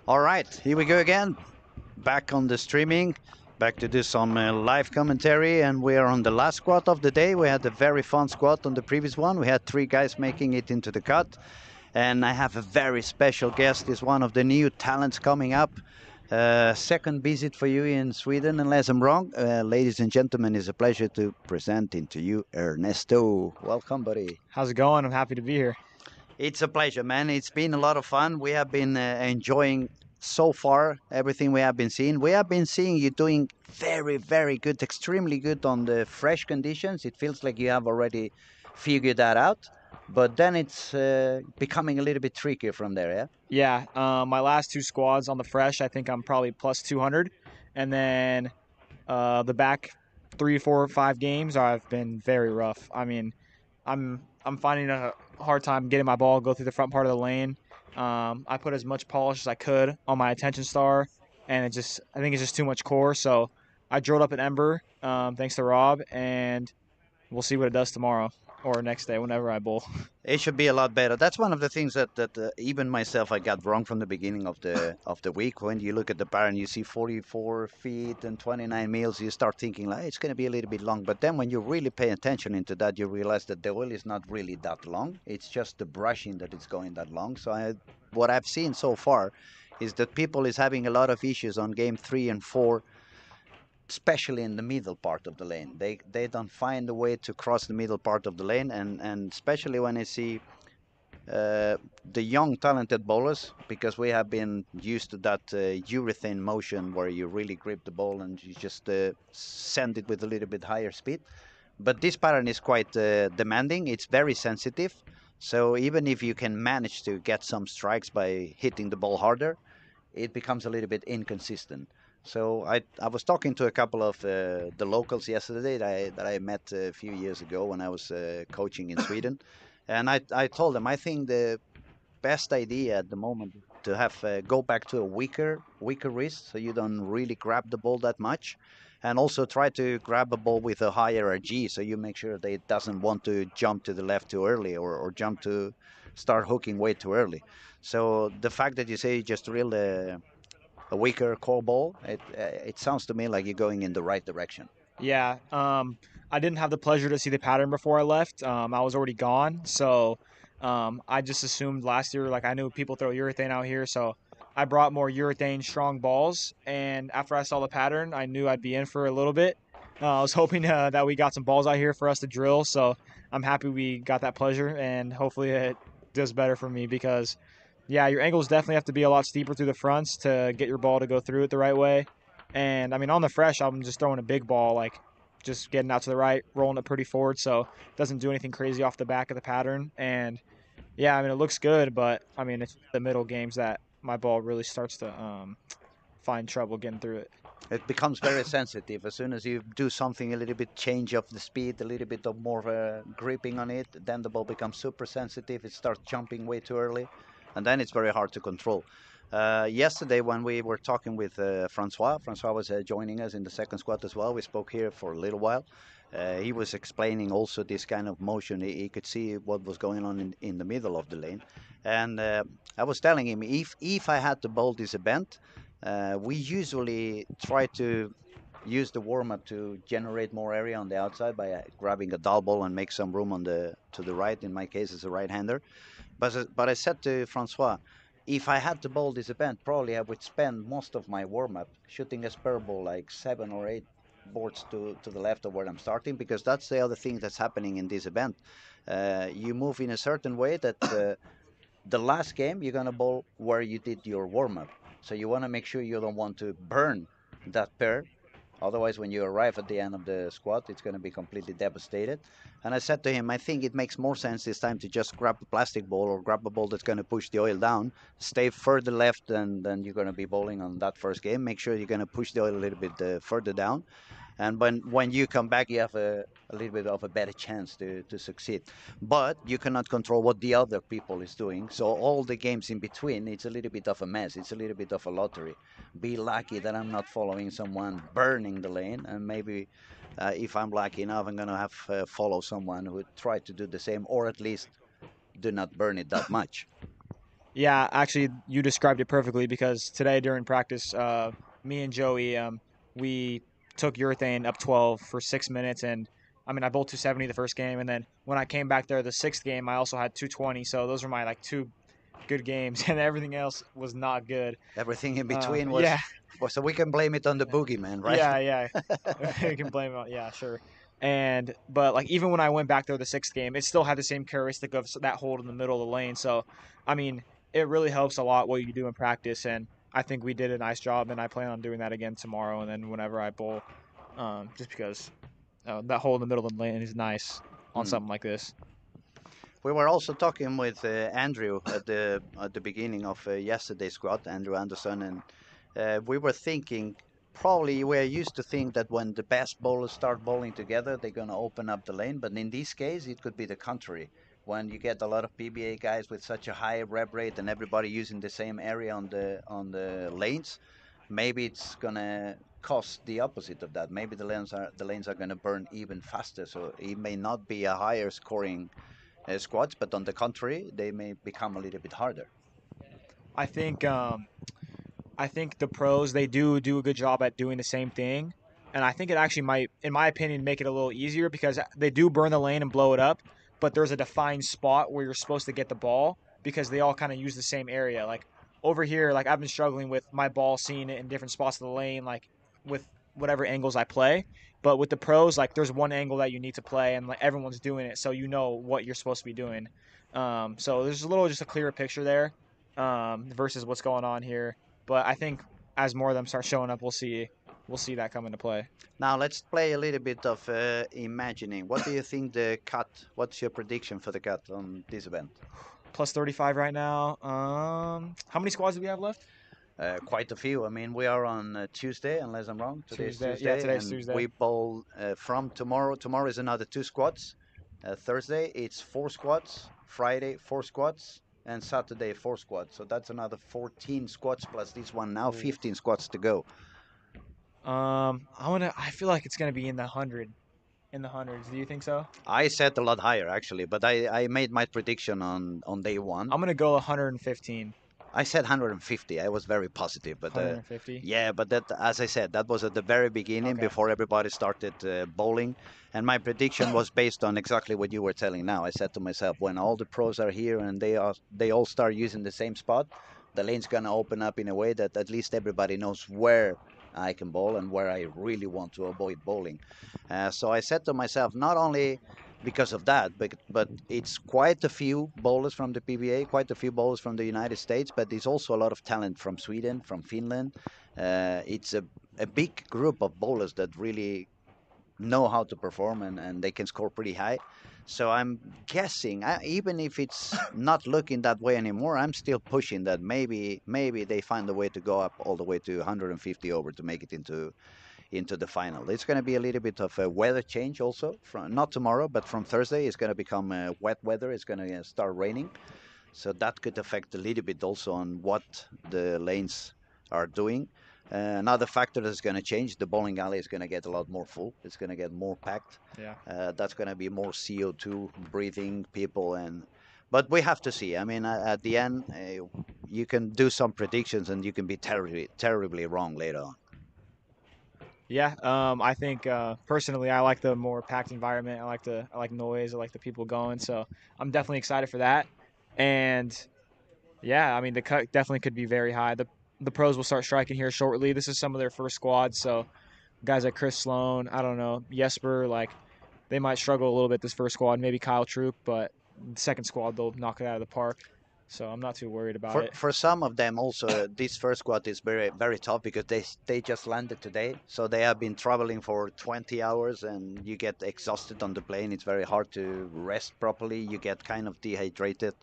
All right, here we go again. Back on the streaming, back to do some live commentary, and we are on the last squad of the day. We had a very fun squad on the previous one. We had three guys making it into the cut, and I have a very special guest. Is one of the new talents coming up. Second visit for you in Sweden, unless I'm wrong. Ladies and gentlemen, it's a pleasure to present to you Ernesto. Welcome, buddy. How's it going? I'm happy to be here. It's a pleasure, man. It's been a lot of fun. We have been enjoying so far everything we have been seeing. We have been seeing you doing very, very good, extremely good on the fresh conditions. It feels like you have already figured that out. But then it's becoming a little bit trickier from there, yeah? Yeah, my last two squads on the fresh, I think I'm probably plus 200, and then the back 3, 4, 5 games I've been very rough. I mean, I'm finding a hard time getting my ball go through the front part of the lane. I put as much polish as I could on my attention star, and I think it's just too much core. So I drilled up an ember, thanks to Rob, and we'll see what it does tomorrow or next day whenever I bowl. It should be a lot better. That's one of the things that even myself I got wrong from the beginning of the week. When you look at the bar and you see 44 feet and 29 meals, you start thinking like it's going to be a little bit long. But then when you really pay attention into that, you realize that the oil is not really that long. It's just the brushing that is going that long. What I've seen so far is that people is having a lot of issues on game 3 and 4, especially in the middle part of the lane. They don't find a way to cross the middle part of the lane, and especially when I see the young talented bowlers, because we have been used to that urethane motion where you really grip the ball and you just send it with a little bit higher speed. But this pattern is quite demanding. It's very sensitive. So even if you can manage to get some strikes by hitting the ball harder, it becomes a little bit inconsistent. So I was talking to a couple of the locals yesterday that I met a few years ago when I was coaching in Sweden, and I told them I think the best idea at the moment to have go back to a weaker wrist, so you don't really grab the ball that much, and also try to grab a ball with a higher RG, so you make sure that it doesn't want to jump to the left too early or jump to start hooking way too early. So the fact that you say you just reel a weaker core ball, it sounds to me like you're going in the right direction. Yeah, I didn't have the pleasure to see the pattern before I left. I was already gone, so I just assumed last year, like I knew people throw urethane out here, so I brought more urethane strong balls. And after I saw the pattern, I knew I'd be in for a little bit. I was hoping that we got some balls out here for us to drill, so I'm happy we got that pleasure, and hopefully it does better for me because, yeah, your angles definitely have to be a lot steeper through the fronts to get your ball to go through it the right way. And I mean, on the fresh, I'm just throwing a big ball, like just getting out to the right, rolling it pretty forward, so it doesn't do anything crazy off the back of the pattern. And yeah, I mean, it looks good, but I mean, it's the middle games that my ball really starts to find trouble getting through it. It becomes very sensitive as soon as you do something a little bit change of the speed, a little bit of more gripping on it. Then the ball becomes super sensitive. It starts jumping way too early, and then it's very hard to control. Yesterday, when we were talking with Francois was joining us in the second squad as well. We spoke here for a little while. He was explaining also this kind of motion. He could see what was going on in the middle of the lane, and I was telling him if I had to bowl this event, we usually try to use the warm up to generate more area on the outside by grabbing a dull ball and make some room on the to the right. In my case, as a right hander, but I said to Francois, if I had to bowl this event, probably I would spend most of my warm up shooting a spare ball like 7 or 8 boards to the left of where I'm starting, because that's the other thing that's happening in this event. You move in a certain way that the last game you're gonna bowl where you did your warm up. So you want to make sure you don't want to burn that pair. Otherwise, when you arrive at the end of the squad, it's going to be completely devastated. And I said to him, I think it makes more sense this time to just grab a plastic ball or grab a ball that's going to push the oil down, stay further left than you're going to be bowling on that first game. Make sure you're going to push the oil a little bit further down, and when you come back, you have a little bit of a better chance to succeed. But you cannot control what the other people is doing, so all the games in between, it's a little bit of a mess. It's a little bit of a lottery. Be lucky that I'm not following someone burning the lane, and maybe if I'm lucky enough, I'm gonna have follow someone who try to do the same, or at least do not burn it that much. Yeah, actually, you described it perfectly because today during practice, me and Joey, we took urethane up 12 for 6 minutes, and I mean, I bowled 270 the first game, and then when I came back there the sixth game, I also had 220. So those were my like two good games, and everything else was not good. Everything in between Yeah, was so we can blame it on the boogeyman, right? yeah, yeah. You can blame it. Yeah, sure. And but like even when I went back there the sixth game, it still had the same characteristic of that hold in the middle of the lane. So, I mean, it really helps a lot what you do in practice, and I think we did a nice job, and I plan on doing that again tomorrow, and then whenever I bowl, just because that hole in the middle of the lane is nice on Mm. something like this. We were also talking with Andrew at the beginning of yesterday's squad, Andrew Anderson, and we were thinking probably we're used to think that when the best bowlers start bowling together, they're going to open up the lane. But in this case, it could be the contrary. When you get a lot of PBA guys with such a high rep rate and everybody using the same area on the lanes, maybe it's gonna cause the opposite of that. Maybe the lanes are gonna burn even faster. So it may not be a higher scoring squads, but on the contrary, they may become a little bit harder. I think I think the pros they do a good job at doing the same thing, and I think it actually might, in my opinion, make it a little easier because they do burn the lane and blow it up, but there's a defined spot where you're supposed to get the ball because they all kind of use the same area. Like over here, like I've been struggling with my ball seeing it in different spots of the lane, like with whatever angles I play. But with the pros, like there's one angle that you need to play, and like everyone's doing it, so you know what you're supposed to be doing. So there's a little just a clearer picture there versus what's going on here. But I think as more of them start showing up, we'll see that come into play. Now let's play a little bit of imagining. What do you think the cut? What's your prediction for the cut on this event? Plus 35 right now. How many squads do we have left? Quite a few. I mean, we are on Tuesday, unless I'm wrong. Today's Tuesday. Yeah, Tuesday, today's and Tuesday. we bowl from tomorrow. Tomorrow is another two squads. Thursday it's four squads. Friday four squads, and Saturday four squads. So that's another 14 squads plus this one now, Ooh. 15 squads to go. I feel like it's gonna be in the hundred, in the hundreds. Do you think so? I set a lot higher actually, but I made my prediction on day one. I'm gonna go 115. I said 150. I was very positive, but 150. yeah, but that, as I said, that was at the very beginning Okay. before everybody started bowling, and my prediction was based on exactly what you were telling now. I said to myself, when all the pros are here and they all start using the same spot, the lane's gonna open up in a way that at least everybody knows where I can bowl and where I really want to avoid bowling. So I said to myself, not only because of that. But it's quite a few bowlers from the PBA, quite a few bowlers from the United States, but there's also a lot of talent from Sweden, from Finland. It's a big group of bowlers that really know how to perform and they can score pretty high. So I'm guessing, even if it's not looking that way anymore, I'm still pushing that maybe they find a way to go up all the way to 150 over to make it into the final. It's going to be a little bit of a weather change also. From not tomorrow, but from Thursday, it's going to become wet weather. It's going to start raining, so that could affect a little bit also on what the lanes are doing. Another factor that's going to change: the bowling alley is going to get a lot more full. It's going to get more packed. Yeah. That's going to be more CO2 breathing people and. But we have to see. I mean, at the end, you can do some predictions and you can be terribly wrong later on. Yeah. I think personally, I like the more packed environment. I like noise. I like the people going. So I'm definitely excited for that. And yeah, I mean the cut definitely could be very high. The pros will start striking here shortly. This is some of their first squads, so guys like Chris Sloan, I don't know, Jesper, like they might struggle a little bit this first squad. Maybe Kyle Troop, but the second squad they'll knock it out of the park. So I'm not too worried about it. For some of them also this first squad is very tough because they just landed today, so they have been traveling for 20 hours and you get exhausted on the plane. It's very hard to rest properly. You get kind of dehydrated,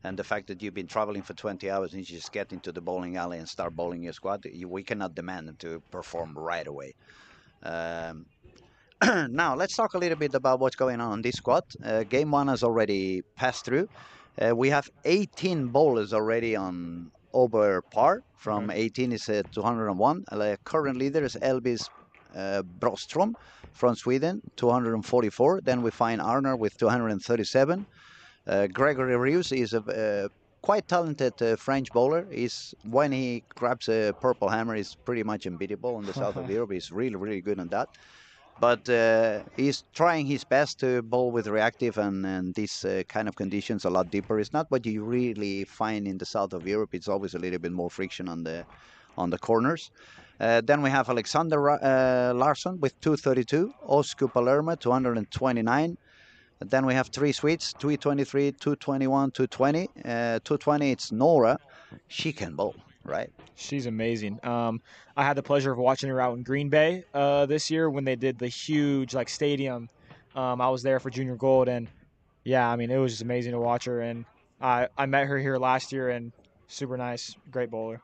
and the fact that you've been traveling for 20 hours and you just get into the bowling alley and start bowling your squad, we cannot demand them to perform right away. Um, Now, let's talk a little bit about what's going on this squad. Game one has already passed through. We have 18 bowlers already on over par. Okay. From 18 is 201. Current leader is Elvis Brostrom from Sweden, 244. Then we find Arner with 237. Gregory Reeves is quite talented French bowler. He's when he grabs a purple hammer, he's pretty much unbeatable in the south of Europe. He's really, really good on that. But he's trying his best to bowl with reactive and these kind of conditions a lot deeper. It's not what you really find in the south of Europe. It's always a little bit more friction on the corners. Then we have Alexander Larsen with 232, Oscar Palermo 229. Then we have three Swedes, 323, 221, 220. 220, it's Nora. She can bowl, right? She's amazing. I had the pleasure of watching her out in Green Bay this year when they did the huge like stadium. I was there for Junior Gold, and yeah, I mean it was just amazing to watch her. And I met her here last year, and super nice, great bowler.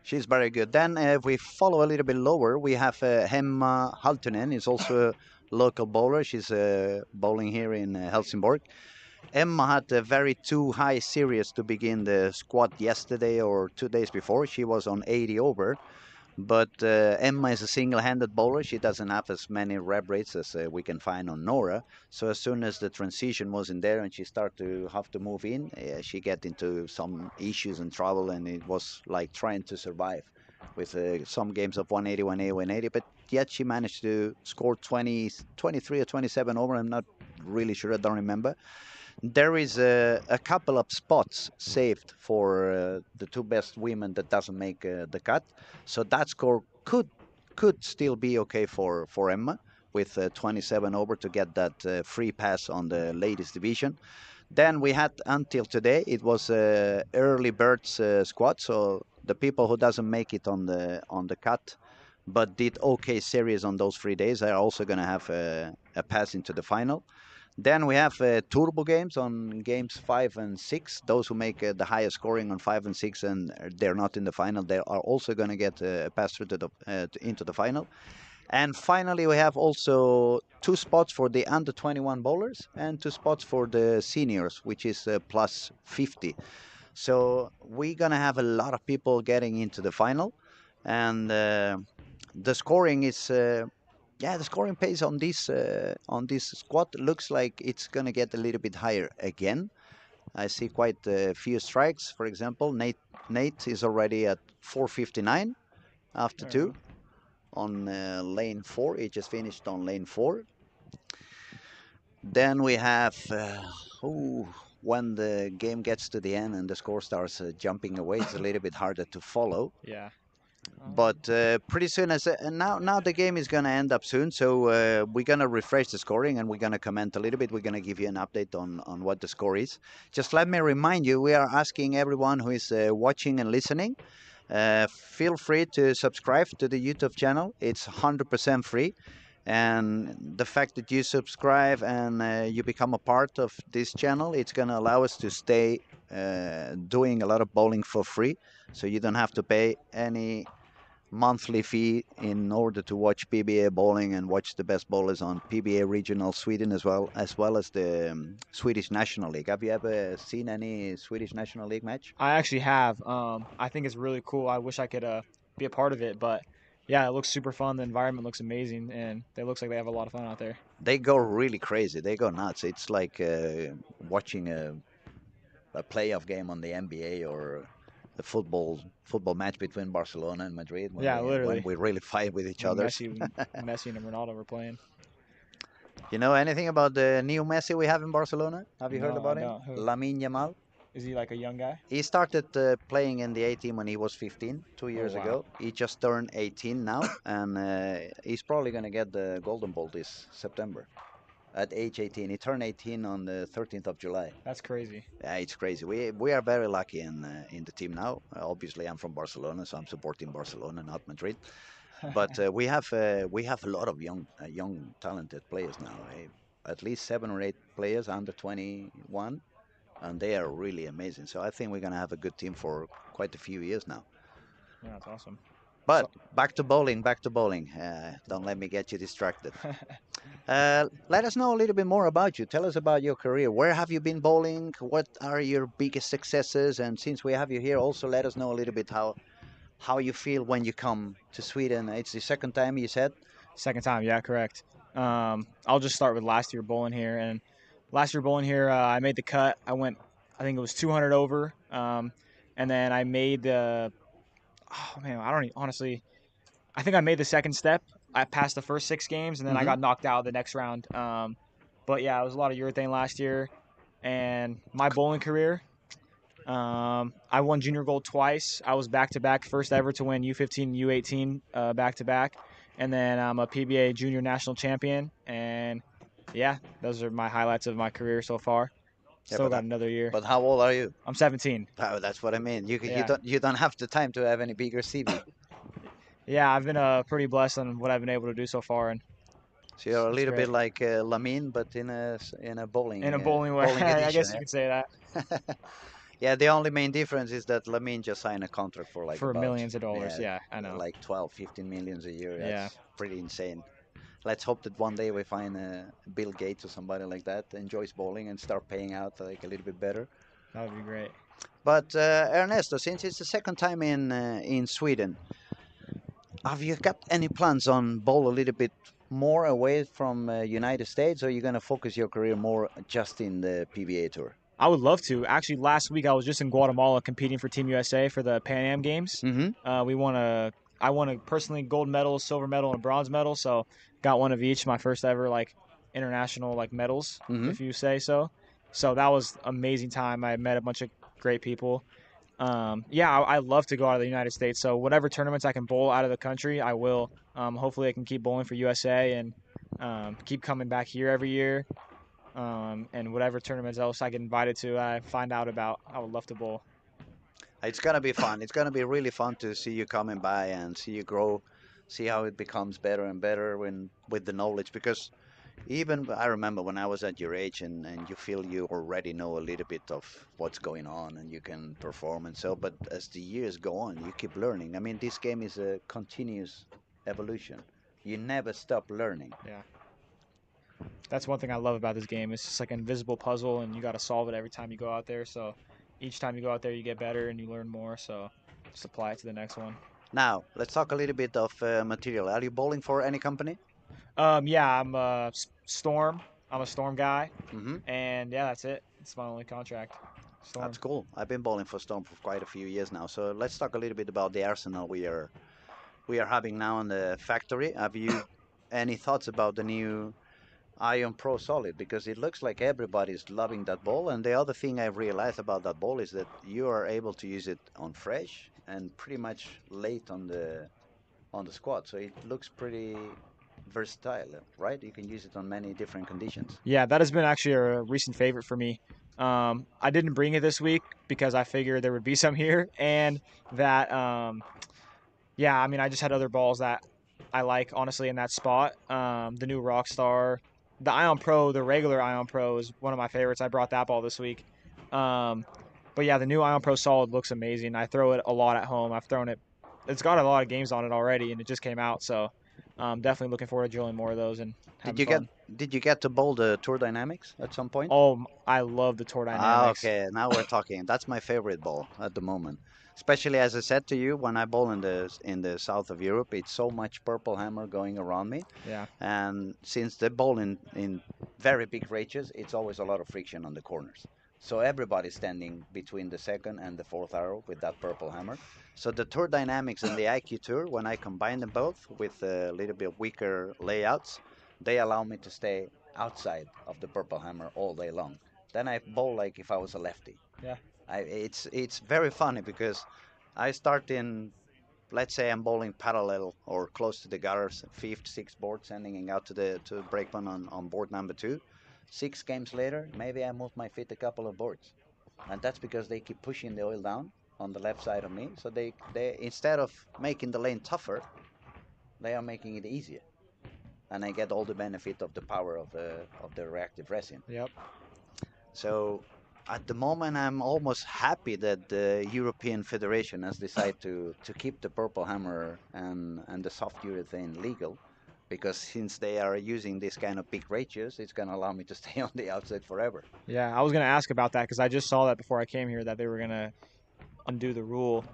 She's very good. Then if we follow a little bit lower, we have Hemma Haltunen. Is also a local bowler. She's bowling here in Helsingborg. Emma had a very too high series to begin the squad yesterday or 2 days before. She was on 80 over. But Emma is a single-handed bowler. She doesn't have as many rep rates as we can find on Nora. So as soon as the transition was in there and she started to have to move in, she get into some issues and trouble, and it was like trying to survive with some games of 180, 180, 180. But yet she managed to score 20, 23 or 27 over. I'm not really sure. I don't remember. There is a couple of spots saved for the two best women that doesn't make the cut, so that score could still be okay for Emma with 27 over to get that free pass on the ladies division. Then we had until today it was early birds squad, so the people who doesn't make it on the cut but did okay series on those 3 days are also going to have a pass into the final. Then we have turbo games on games 5 and 6. Those who make the highest scoring on 5 and 6 and they're not in the final, they are also going to get a pass through into the final. And finally, we have also two spots for the under 21 bowlers and two spots for the seniors, which is plus 50. So we're going to have a lot of people getting into the final. And the scoring is yeah, the scoring pace on this squad looks like it's gonna get a little bit higher again. I see quite a few strikes. For example, Nate is already at 459 after There we two go. on lane four. He just finished on lane four. Then we have ooh, when the game gets to the end and the score starts jumping away, it's a little bit harder to follow. Yeah. But pretty soon, as now the game is gonna end up soon, so we're gonna refresh the scoring and we're gonna comment a little bit. We're gonna give you an update on what the score is. Just let me remind you, we are asking everyone who is watching and listening. Feel free to subscribe to the YouTube channel. It's 100% free. And the fact that you subscribe and you become a part of this channel, it's going to allow us to stay doing a lot of bowling for free. So you don't have to pay any monthly fee in order to watch PBA bowling and watch the best bowlers on PBA regional Sweden as well as the Swedish National League. Have you ever seen any Swedish National League match? I actually have. I think it's really cool. I wish I could be a part of it, but yeah, it looks super fun. The environment looks amazing, and it looks like they have a lot of fun out there. They go really crazy. They go nuts. It's like watching a playoff game on the NBA or a football match between Barcelona and Madrid when Yeah, when literally. we really fight with each When other. Messi and Ronaldo were playing. You know anything about the new Messi we have in Barcelona? Have you heard No, I about him? don't. Who Lamine Yamal. is he? Like a young guy? He started playing in the A team when he was 15, two Oh years wow. ago. He just turned 18 now, and he's probably going to get the Golden Ball this September at age 18. He turned 18 on the 13th of July. That's crazy. Yeah, it's crazy. We are very lucky in the team now. Obviously, I'm from Barcelona, so I'm supporting Barcelona, not Madrid. But we have a lot of young talented players now. At least 7 or 8 players under 21, and they are really amazing. So I think we're gonna have a good team for quite a few years now. Yeah, that's awesome. But So, back to bowling, back to bowling. Don't let me get you distracted. Let us know a little bit more about you. Tell us about your career. Where have you been bowling? What are your biggest successes? And since we have you here, also let us know a little bit how you feel when you come to Sweden. It's the second time you said. second time, yeah, correct. I'll just start with last year bowling here, and last year bowling here, I made the cut. I went I think it was 200 over. And then I made the oh man, I don't even, honestly. I think I made the second step. I passed the first 6 games, and then I Hmm. got knocked out the next round. But yeah, it was a lot of urethane last year, and my bowling career. I won junior gold twice. I was back to back, first ever to win U15 and U18 back to back, and then I'm a PBA junior national champion. And yeah, those are my highlights of my career so far. Yeah, Still got another year. but how old are you? I'm 17. Oh, that's what I mean. Yeah, You don't have the time to have any bigger CV. yeah. I've been pretty blessed on what I've been able to do so far, and So you're a it's little bit great. like Lamine, but in a In a bowling way, bowling I edition. guess you could say that. Yeah. Yeah, the only main difference is that Lamine just signed a contract for like For about millions of dollars. yeah, Yeah, I know. like 12, 15 millions a year. Yeah, That's pretty insane. Let's hope that one day we find Bill Gates or somebody like that enjoys bowling and start paying out like a little bit better. that would be great. But Ernesto, since it's the second time in Sweden, have you got any plans on bowl a little bit more away from United States, or are you going to focus your career more just in the PBA tour? I would love to. Actually, last week I was just in Guatemala competing for Team USA for the Pan Am Games. Mm-hmm. We won a, I won a personally gold medal, silver medal, and a bronze medal. So got one of each. My first ever like international like medals, Mm-hmm. if you say so. So that was amazing time. I met a bunch of great people. Yeah, I love to go out of the United States. So whatever tournaments I can bowl out of the country, I will. Hopefully, I can keep bowling for USA and keep coming back here every year. And whatever tournaments else I get invited to, I find out about. I would love to bowl. It's gonna be fun. It's gonna be really fun to see you coming by and see you grow, see how it becomes better and better when with the knowledge. Because even I remember when I was at your age and you feel you already know a little bit of what's going on and you can perform and so. But as the years go on, you keep learning. I mean, this game is a continuous evolution. You never stop learning. Yeah, that's one thing I love about this game. It's just like an invisible puzzle, and you got to solve it every time you go out there. So each time you go out there, you get better and you learn more. So just apply it to the next one. Now, let's talk a little bit of material. Are you bowling for any company? Yeah, I'm a Storm. I'm a Storm guy, Hmm. and yeah, that's it. It's my only contract. That's Storm. cool. I've been bowling for Storm for quite a few years now. So let's talk a little bit about the arsenal we are having now in the factory. Have you any thoughts about the new Ion Pro Solid? Because it looks like everybody's loving that ball. And the other thing I realized about that ball is that you are able to use it on fresh and pretty much late on the squat. So it looks pretty versatile, right? You can use it on many different conditions. Yeah, that has been actually a recent favorite for me. I didn't bring it this week because I figured there would be some here, and that yeah, I mean, I just had other balls that I like honestly in that spot. The new Rockstar, the Ion Pro, the regular Ion Pro is one of my favorites. I brought that ball this week. Um, but yeah, the new Ion Pro Solid looks amazing. I throw it a lot at home. I've thrown it. It's got a lot of games on it already, and it just came out. So definitely looking forward to drilling more of those and Did having you get fun. did you get to bowl the Tour Dynamics at some point? Oh, I love the Tour Ah, Dynamics. okay. Now we're talking. That's my favorite ball at the moment. Especially as I said to you, when I bowl in the south of Europe, it's so much purple hammer going around me. Yeah, And since they bowl in very big ranges, it's always a lot of friction on the corners. So everybody's standing between the second and the fourth arrow with that purple hammer. So the Tour Dynamics and the IQ Tour, when I combine them both with a little bit weaker layouts, they allow me to stay outside of the purple hammer all day long. Then I bowl like if I was a lefty. yeah. It's very funny because I start in, let's say I'm bowling parallel or close to the gutters, fifth, sixth board, sending it out to the breakman on board number two. 6 games later, maybe I move my feet a couple of boards, and that's because they keep pushing the oil down on the left side of me. So they instead of making the lane tougher, they are making it easier, and I get all the benefit of the power of the reactive resin. Yep. So at the moment, I'm almost happy that the European Federation has decided to keep the purple hammer and the soft urethane legal, because since they are using this kind of big ratios, it's going to allow me to stay on the outside forever. Yeah, I was gonna ask about that because I just saw that before I came here that they were gonna undo the rule.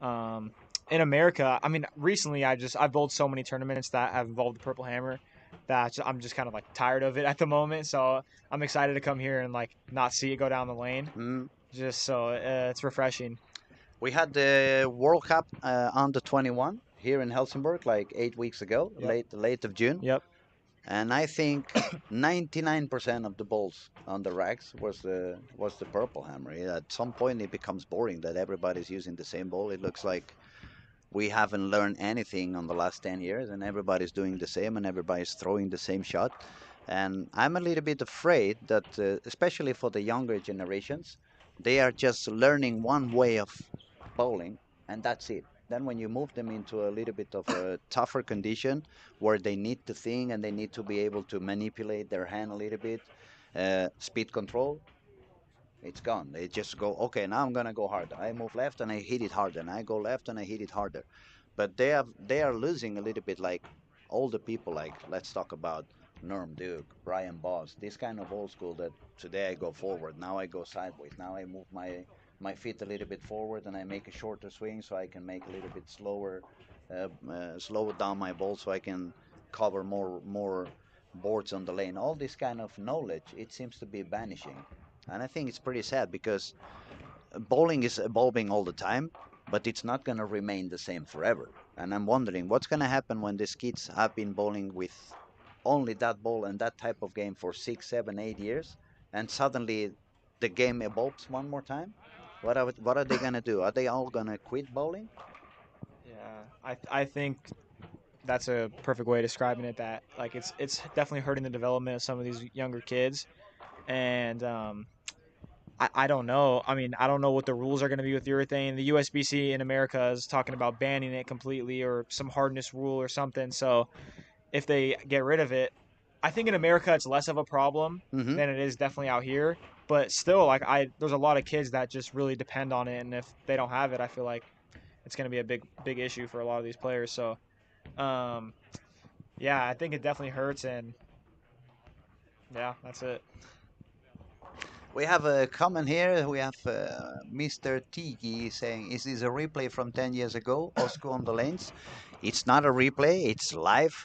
Um, in America, I mean, recently I've bowled so many tournaments that have involved the Purple Hammer that I'm just kind of like tired of it at the moment. So I'm excited to come here and like not see it go down the lane. Mm. just so it's refreshing. We had the World Cup under 21 here in Helsingborg like 8 weeks ago, Yep. late of June, Yep. and I think 99% of the balls on the racks was the purple hammer. At some point, it becomes boring that everybody's using the same ball. It looks like we haven't learned anything on the last 10 years, and everybody's doing the same, and everybody's throwing the same shot. And I'm a little bit afraid that, especially for the younger generations, they are just learning one way of bowling, and that's it. Then when you move them into a little bit of a tougher condition where they need to think and they need to be able to manipulate their hand a little bit, speed control, it's gone. They just go, okay, now I'm gonna go harder. I move left and I hit it harder, and I go left and I hit it harder. But they are losing a little bit like older people. Like let's talk about Norm Duke, Brian Boss, this kind of old school. That today I go forward, now I go sideways, now I move my feet a little bit forward and I make a shorter swing so I can make a little bit slow down my ball so I can cover more boards on the lane. All this kind of knowledge, it seems to be vanishing. And I think it's pretty sad because bowling is evolving all the time, but it's not going to remain the same forever. And I'm wondering what's going to happen when these kids have been bowling with only that ball and that type of game for 6, 7, 8 years, and suddenly the game evolves one more time. What are they going to do? Are they all going to quit bowling? Yeah, I think that's a perfect way of describing it. That like it's definitely hurting the development of some of these younger kids, and I don't know. I mean, I don't know what the rules are going to be with urethane. The USBC in America is talking about banning it completely or some hardness rule or something. So if they get rid of it, I think in America it's less of a problem Hmm. than it is definitely out here. But still, like there's a lot of kids that just really depend on it, and if they don't have it, I feel like it's going to be a big issue for a lot of these players. So, um, yeah, I think it definitely hurts, and yeah, that's it. We have a comment here. We have Mr. Tiki saying, "Is this a replay from 10 years ago? Oscar on the lanes." It's not a replay. It's live.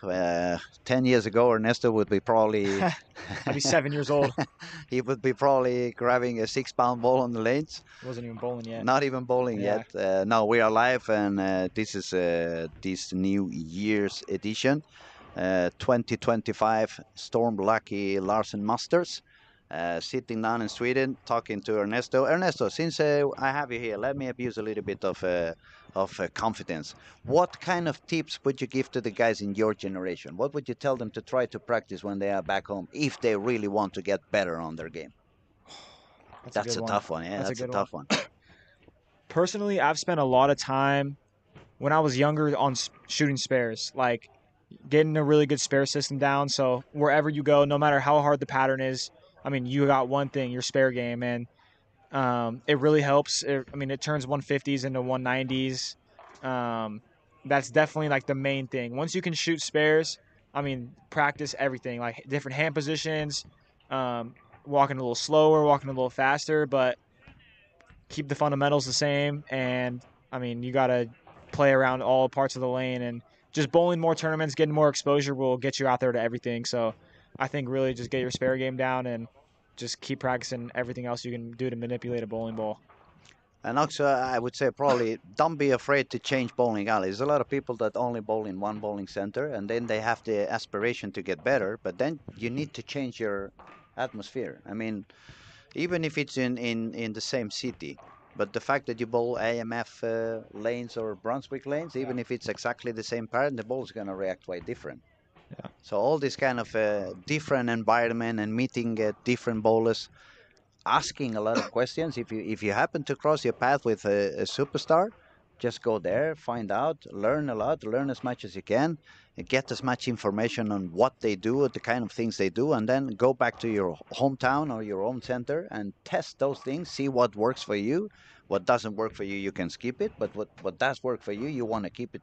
10 years ago, Ernesto would be probably I'd be 7 years old. he would be probably grabbing a 6 pound ball on the lanes. Wasn't even bowling yet. Not even bowling yet. Yeah. No, we are live, and this is this New Year's edition, 2025 Storm Lucky Larsen Masters. Sitting down in Sweden, talking to Ernesto. Ernesto, since I have you here, let me abuse a little bit of confidence. What kind of tips would you give to the guys in your generation? What would you tell them to try to practice when they are back home if they really want to get better on their game? That's a That's good a one. tough one. Yeah, That's a that's a good one. tough one. Personally, I've spent a lot of time when I was younger on shooting spares, like getting a really good spare system down. So wherever you go, no matter how hard the pattern is, I mean, you got one thing, your spare game, and it really helps. I mean, it turns 150s into 190s. Um, that's definitely like the main thing. Once you can shoot spares, I mean, practice everything, like different hand positions, um, walking a little slower, walking a little faster, but keep the fundamentals the same. And I mean, you got to play around all parts of the lane, and just bowling more tournaments, getting more exposure will get you out there to everything. So I think really just get your spare game down and just keep practicing everything else you can do to manipulate a bowling ball. And also, I would say probably don't be afraid to change bowling alleys. There's a lot of people that only bowl in one bowling center, and then they have the aspiration to get better, but then you need to change your atmosphere. I mean, even if it's in the same city, but the fact that you bowl AMF lanes or Brunswick lanes, Yeah. even if it's exactly the same pattern, the ball is going to react quite different. Yeah. So all this kind of different environment and meeting different bowlers, asking a lot of questions. If you happen to cross your path with a superstar, just go there, find out, learn a lot, learn as much as you can, and get as much information on what they do, the kind of things they do, and then go back to your hometown or your own center and test those things, see what works for you. What doesn't work for you, you can skip it, but what does work for you, you want to keep it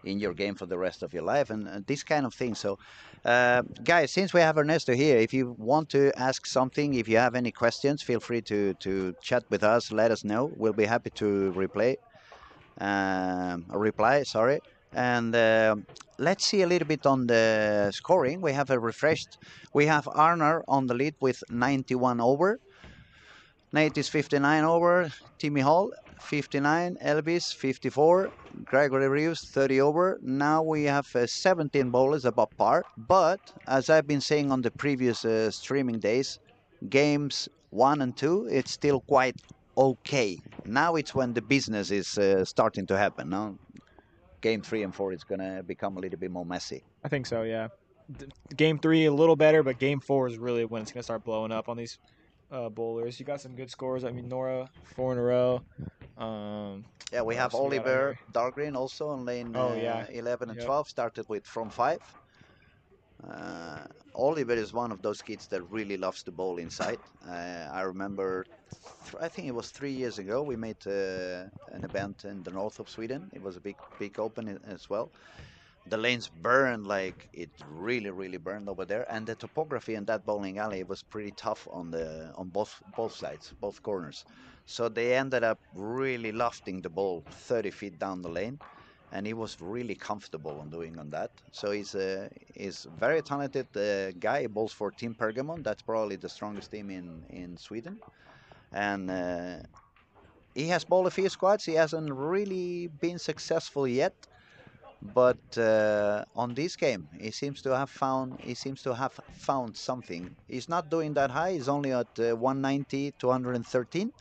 in your game for the rest of your life, and this kind of thing. So, guys, since we have Ernesto here, if you want to ask something, if you have any questions, feel free to chat with us. Let us know. We'll be happy to reply. Sorry, and let's see a little bit on the scoring. We have a refreshed. We have Arnar on the lead with 91 over. Nate is 59 over. Timmy Hall 59. Elvis 54. Gregory Reeves 30 over. Now we have 17 bowlers above par. But as I've been saying on the previous streaming days, games 1 and 2 it's still quite okay. Now it's when the business is starting to happen. No? Game 3 and 4 is gonna become a little bit more messy. I think so. Yeah. Game 3 a little better, but game 4 is really when it's gonna start blowing up on these bowlers. You got some good scores. I mean, Nora 4 in a row. Yeah, we What have else we got out Oliver here? Dahlgren also on lane Oh yeah. 11 and Yep. 12. Started with from 5. Uh, Oliver is one of those kids that really loves to bowl inside. I remember, I think it was 3 years ago, we made an event in the north of Sweden. It was a big open as well. The lanes burned like it really burned over there, and the topography in that bowling alley was pretty tough on both sides, both corners. So they ended up really lofting the ball 30 feet down the lane, and he was really comfortable on doing on that. So he's very talented guy. He bowls for Team Pergamon. That's probably the strongest team in Sweden, and he has bowled a few squads. He hasn't really been successful yet, but on this game he seems to have found something. He's not doing that high. He's only at 190, 213,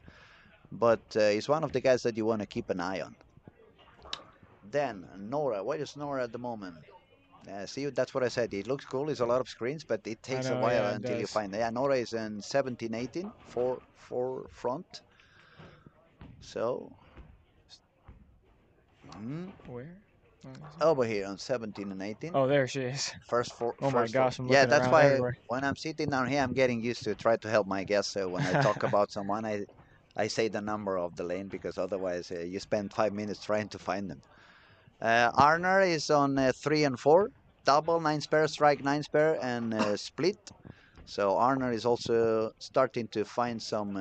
but he's one of the guys that you want to keep an eye on. Then Nora, where is Nora at the moment? See, that's what I said. It looks cool. It's a lot of screens, but it I takes a know. while Yeah, it until you does. find. Yeah, Nora is in 17, 18 for front. So Where? over here on 17 and 18. Oh, there she is. First four, Oh my first four. gosh, I'm Yeah, looking that's around why everywhere. when I'm sitting down here, I'm getting used to try to help my guests. So when I talk about someone, I say the number of the lane because otherwise you spend 5 minutes trying to find them. Arner is on 3 and 4, double 9 spare, strike 9 spare, and split. So Arner is also starting to find some,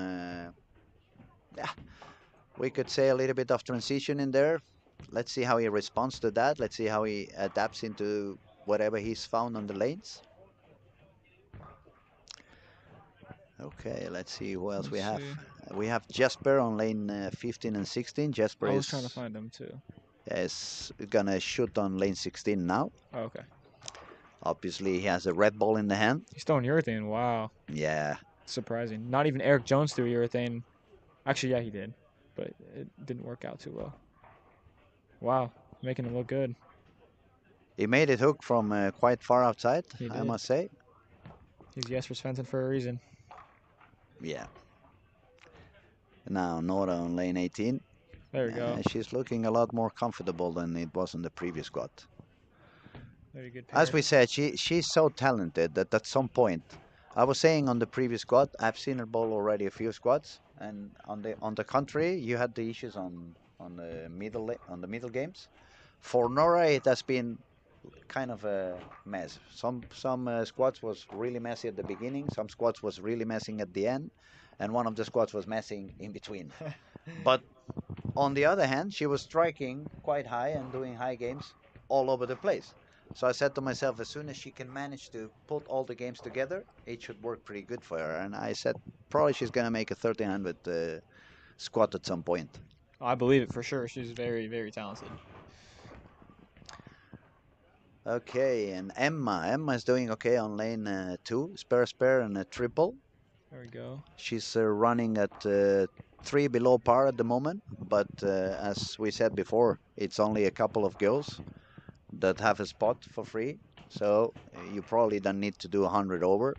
yeah, we could say a little bit of transition in there. Let's see how he responds to that. Let's see how he adapts into whatever he's found on the lanes. Okay, let's see who else we Let's have. see. We have Jesper on lane 15 and 16. Jesper I was trying to is find them too. gonna shoot on lane 16 now. Oh, okay. Obviously, he has a red ball in the hand. He's throwing urethane. Wow. Yeah, Surprising. Not even Eric Jones threw urethane. Actually, yeah, he did, but it didn't work out too well. Wow, making him look good. he made it hook from quite far outside, He I did. must say. He's Jesper Svensson for a reason. Yeah. Now Nora on lane 18. There we go. She's looking a lot more comfortable than it was in the previous squad. Very good As pair. we said, she's so talented that at some point, I was saying on the previous squad, I've seen her bowl already a few squads, and on the contrary, you had the issues on the middle games. For Nora, it has been kind of a mess. Some squads was really messy at the beginning, some squads was really messing at the end, and one of the squads was messing in between. But on the other hand, she was striking quite high and doing high games all over the place. So I said to myself, as soon as she can manage to put all the games together, it should work pretty good for her. And I said, probably she's going to make a 1300 squat at some point. I believe it for sure. She's very talented. Okay, and Emma is doing okay on lane 2, spare, and a triple. There we go. She's running at 3 below par at the moment, but as we said before, it's only a couple of girls that have a spot for free. So you probably don't need to do 100 over.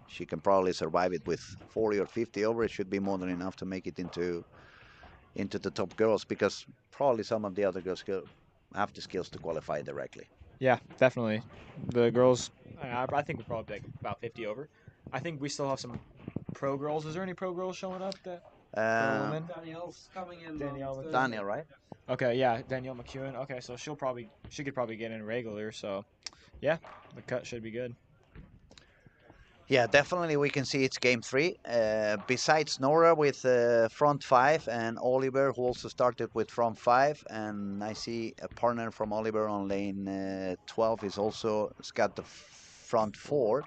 She can probably survive it with 40 or 50 over. It should be more than enough to make it into the top girls because probably some of the other girls have the skills to qualify directly. Yeah, definitely. The girls, I think we'll probably be like about 50 over. I think we still have some pro girls. Is there any pro girls showing up that for Um, women? Danielle's coming in. Danielle McEwen. Daniel, right? Okay, yeah, Danielle McEwen. Okay, so she could probably get in regular. So, yeah, the cut should be good. Yeah, definitely we can see it's game 3. Besides Nora with front 5 and Oliver who also started with front 5, and I see a partner from Oliver on lane 12 is also has got the front 4.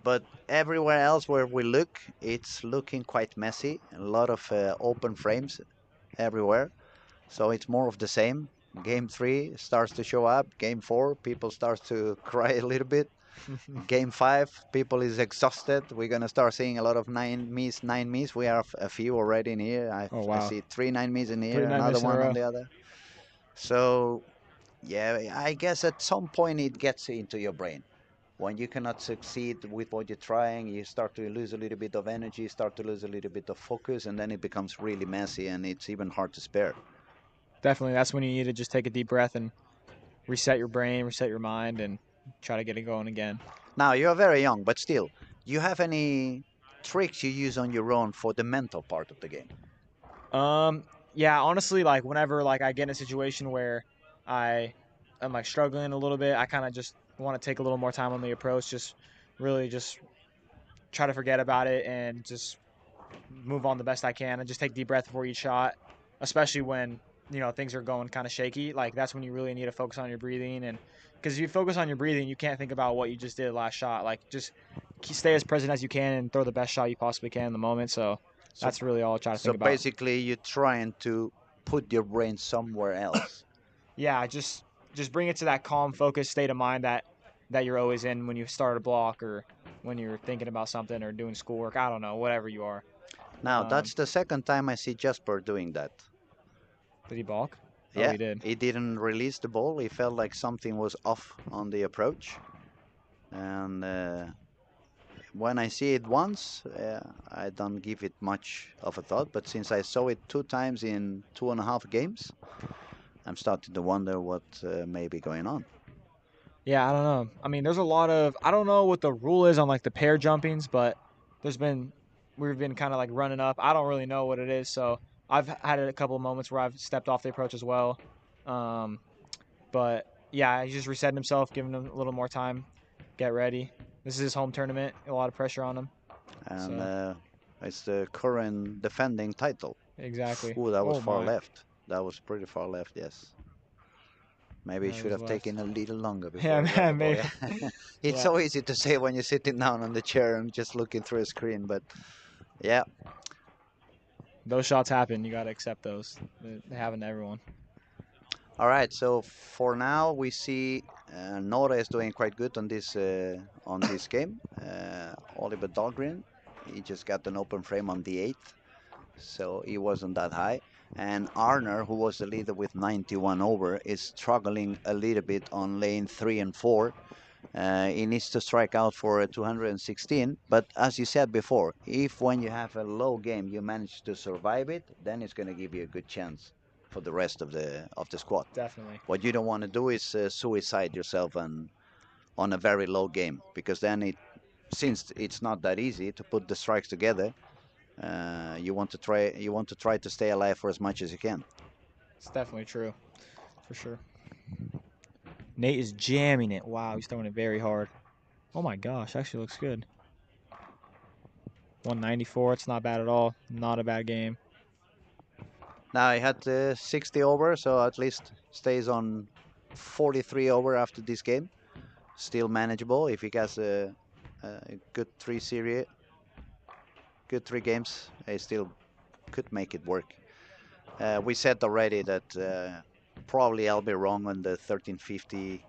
But everywhere else where we look, it's looking quite messy. A lot of open frames everywhere. So it's more of the same. Game 3 starts to show up. Game 4, people start to cry a little bit. Game 5, people is exhausted. We're gonna start seeing a lot of 9 Ms. We have a few already in here. Oh I wow, see 3 9 Ms in here, three nine another minutes in a one on row. the other. So yeah, I guess at some point it gets into your brain. When you cannot succeed with what you're trying, you start to lose a little bit of energy, start to lose a little bit of focus, and then it becomes really messy and it's even hard to spare. Definitely, that's when you need to just take a deep breath and reset your brain, reset your mind, and try to get it going again. Now, you're very young, but still, do you have any tricks you use on your own for the mental part of the game? Yeah, honestly, like whenever like I get in a situation where I am like struggling a little bit, I kind of just want to take a little more time on the approach, just really just try to forget about it and just move on the best I can and just take a deep breath before each shot, especially when things are going kind of shaky. Like that's when you really need to focus on your breathing, and because if you focus on your breathing, you can't think about what you just did last shot. Like just stay as present as you can and throw the best shot you possibly can in the moment. So So, that's really all I try to so think about. basically, you're trying to put your brain somewhere else. Yeah, just bring it to that calm, focused state of mind that you're always in when you start a block or when you're thinking about something or doing schoolwork. I don't know, whatever you are. Now, Um, that's the second time I see Jasper doing that. did he balk? Oh, Yeah, he did. he didn't release the ball. He felt like something was off on the approach. And when I see it once, I don't give it much of a thought. But since I saw it 2 times in 2.5 games, I'm starting to wonder what may be going on. Yeah, I don't know. I mean, there's a lot of I don't know what the rule is on like the pair jumpings, but there's been we've been kind of like running up. I don't really know what it is, so I've had a couple of moments where I've stepped off the approach as well. Um, but yeah, he's just resetting himself, giving him a little more time, get ready. This is his home tournament, a lot of pressure on him. And So it's the current defending title. exactly. Ooh, that was Oh far my, left. That was pretty far left, yes. Maybe it that should was have left. taken a little longer before Yeah, he got the man, ball. maybe. Yeah. It's Yeah, so easy to say when you're sitting down on the chair and just looking through a screen, but yeah. those shots happen. You got to accept those. They happen to everyone. All right, so for now we see Nora is doing quite good on this game. Oliver Dahlgren, he just got an open frame on the eighth, so he wasn't that high. And Arner, who was the leader with 91 over, is struggling a little bit on lane 3 and 4. He needs to strike out for 216. But as you said before, if when you have a low game you manage to survive it, then it's going to give you a good chance for the rest of the squad. Definitely. What you don't want to do is suicide yourself on a very low game, because then since it's not that easy to put the strikes together, you want to try to stay alive for as much as you can. It's definitely true, for sure. Nate is jamming it. Wow, he's throwing it very hard. Oh my gosh, actually looks good. 194. It's not bad at all. Not a bad game. Now he had 60 over, so at least stays on 43 over after this game. Still manageable if he gets a good 3 series, good 3 games. He still could make it work. We said already that probably I'll be wrong on the 1350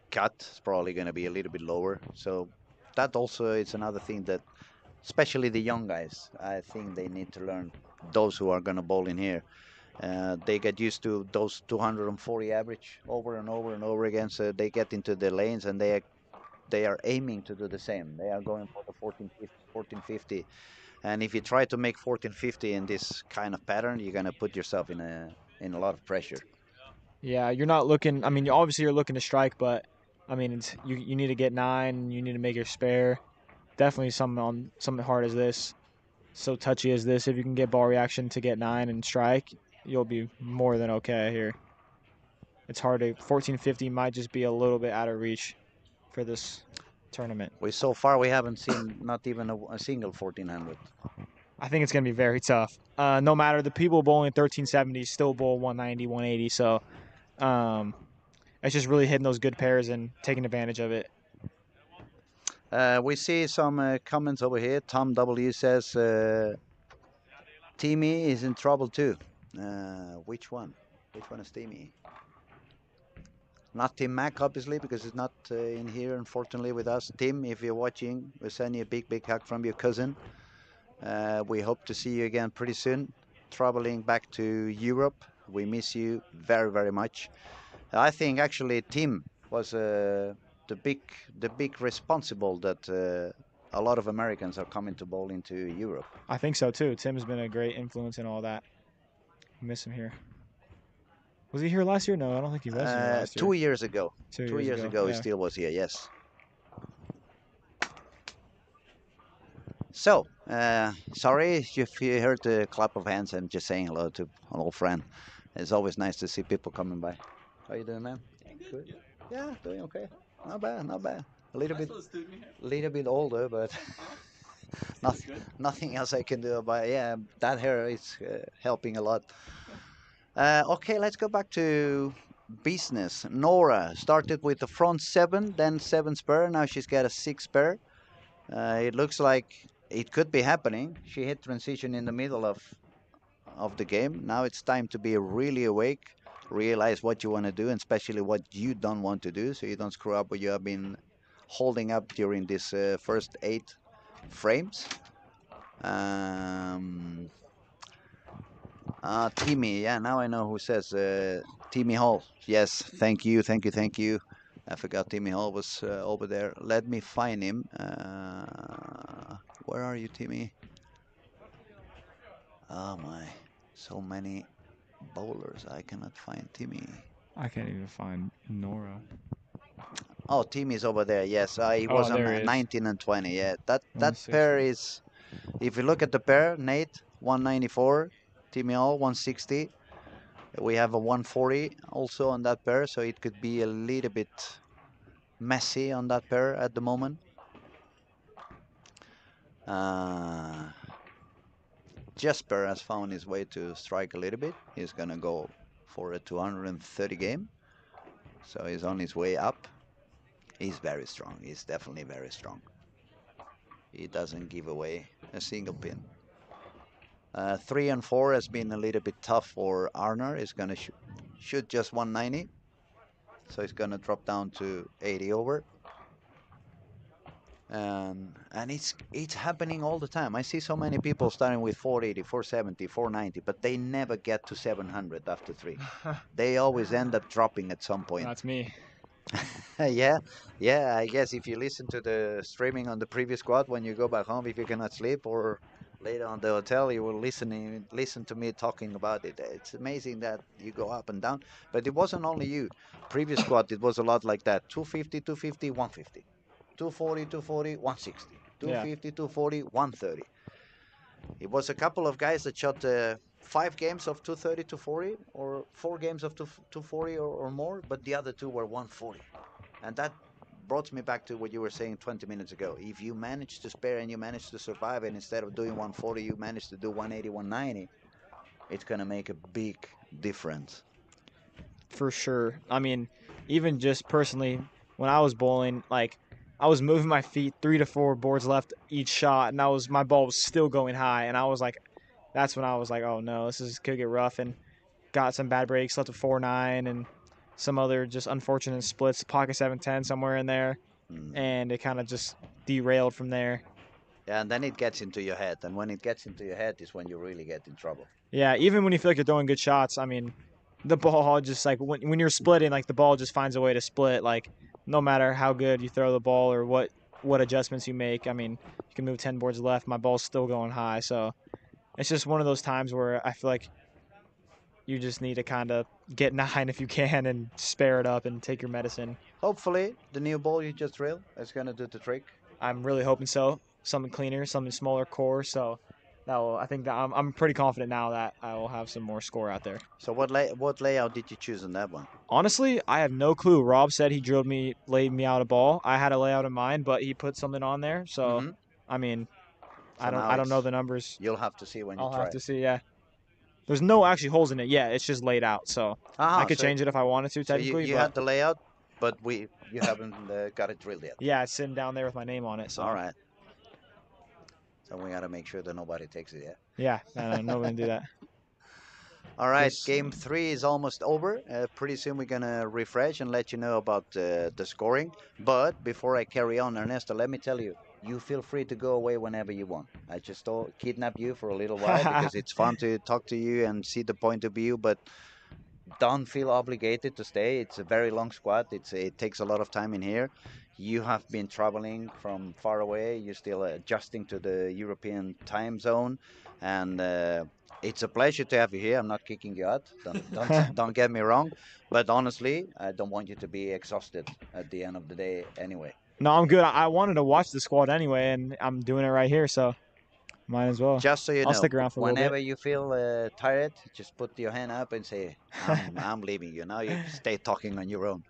cut. It's probably going to be a little bit lower. So that also is another thing that, especially the young guys, I think they need to learn. Those who are going to bowl in here, they get used to those 240 average over and over and over again. So they get into the lanes and they are aiming to do the same. They are going for the 1450. And if you try to make 1450 in this kind of pattern, you're going to put yourself in a lot of pressure. Yeah, you're not looking. I mean, obviously you're looking to strike, but I mean, you need to get 9. You need to make your spare. Definitely something hard as this, so touchy as this. If you can get ball reaction to get 9 and strike, you'll be more than okay here. It's hard to 1450 might just be a little bit out of reach for this tournament. So far we haven't seen not even a single 1400. I think it's going to be very tough. No matter the people bowling 1370 still bowl 190, 180. So it's just really hitting those good pairs and taking advantage of it. We see some comments over here. Tom W says Timmy is in trouble too. Which one? Which one is Timmy? Not Tim Mack, obviously, because he's not in here, unfortunately, with us. Tim, if you're watching, we send you a big, big hug from your cousin. We hope to see you again pretty soon. Traveling back to Europe. We miss you very, very much. I think actually Tim was the big, the big responsible that a lot of Americans are coming to bowl into Europe. I think so too. Tim's been a great influence in all that. Miss him here. Was he here last year? No, I don't think he was here last year. 2 years ago. 2 2 years years ago. ago, he Yeah. still was here. Yes. So, sorry if you heard the clap of hands. I'm just saying hello to an old friend. It's always nice to see people coming by. How you doing, man? Good. Yeah, doing okay. Not bad, not bad. Little bit older, but nothing, nothing else I can do about it. Yeah, that hair is helping a lot. Okay, let's go back to business. Nora started with the front seven, then seven spur. Now she's got a six spur. It looks like it could be happening. She hit transition in the middle of the game. Now it's time to be really awake, realize what you want to do, and especially what you don't want to do, so you don't screw up what you have been holding up during this first 8 frames. Um, Timmy, yeah, now I know who says Timmy Hall. Yes, thank you, thank you, thank you. I forgot Timmy Hall was over there. Let me find him. Where are you, Timmy? Oh my, so many bowlers. I cannot find Timmy. I can't even find Nora. Oh, Timmy's over there. Yes, he Oh, was on there he is. 19 and 20. Yeah, that 160. pair is. If you look at the pair, Nate 194, Timmy Hall 160. We have a 140 also on that pair, so it could be a little bit messy on that pair at the moment. Jesper has found his way to strike a little bit. He's gonna go for a 230 game, so he's on his way up. He's very strong. He's definitely very strong. He doesn't give away a single pin. 3 and 4 has been a little bit tough for Arner. He's gonna shoot just 190, so he's gonna drop down to 80 over. And it's happening all the time. I see so many people starting with 480, 470, 490, but they never get to 700 after 3. They always end up dropping at some point. That's me. Yeah, yeah. I guess if you listen to the streaming on the previous squad when you go back home, if you cannot sleep, or later on the hotel, you will listen to me talking about it. It's amazing that you go up and down. But it wasn't only you. Previous squad, it was a lot like that. 250, 250, 150. 240, 240, 160. Yeah. 250, 240, 130. It was a couple of guys that shot 5 games of 230, 240, or 4 games of 240 or more, but the other 2 were 140. And that brought me back to what you were saying 20 minutes ago. If you manage to spare and you manage to survive, and instead of doing 140, you manage to do 180, 190, it's going to make a big difference. For sure. I mean, even just personally, when I was bowling, like I was moving my feet 3 to 4 boards left each shot, and my ball was still going high, and I was like, that's when I was like, oh no, could get rough, and got some bad breaks, left a 4-9, and some other just unfortunate splits, pocket 7-10 somewhere in there, and it kind of just derailed from there. Yeah, and then it gets into your head, and when it gets into your head is when you really get in trouble. Yeah, even when you feel like you're throwing good shots, I mean, the ball just like when you're splitting, like the ball just finds a way to split. Like no matter how good you throw the ball or what adjustments you make, I mean, you can move 10 boards left, my ball's still going high. So it's just one of those times where I feel like you just need to kind of get 9 if you can and spare it up and take your medicine. Hopefully, the new ball you just drilled is going to do the trick. I'm really hoping so. Something cleaner, something smaller core. So I think that I'm pretty confident now that I will have some more score out there. So what layout did you choose on that one? Honestly, I have no clue. Rob said he laid me out a ball. I had a layout in mind, but he put something on there. So, I mean, So I don't know the numbers. You'll have to see when you I'll try. have to see. Yeah, there's no actually holes in it yet. It's just laid out, so I could change it if I wanted to. So Technically, you but had the layout. But you haven't got it drilled yet. Yeah, it's sitting down there with my name on it. All So right. So we gotta make sure that nobody takes it yet. yeah, nobody can do that. All right, This game one. 3 is almost over. Pretty soon we're gonna refresh and let you know about the scoring. But before I carry on, Ernesto, let me tell you, you feel free to go away whenever you want. I just kidnap you for a little while because it's fun to talk to you and see the point of view. But don't feel obligated to stay. It's a very long squad. It takes a lot of time in here. You have been traveling from far away. You're still adjusting to the European time zone, and it's a pleasure to have you here. I'm not kicking you out. Don't get me wrong, but honestly, I don't want you to be exhausted at the end of the day anyway. No, I'm good. I wanted to watch the squad anyway, and I'm doing it right here, so might as well. Just so you I'll know, stick around for a little bit. whenever you feel tired, just put your hand up and say, I'm leaving you." Now you stay talking on your own.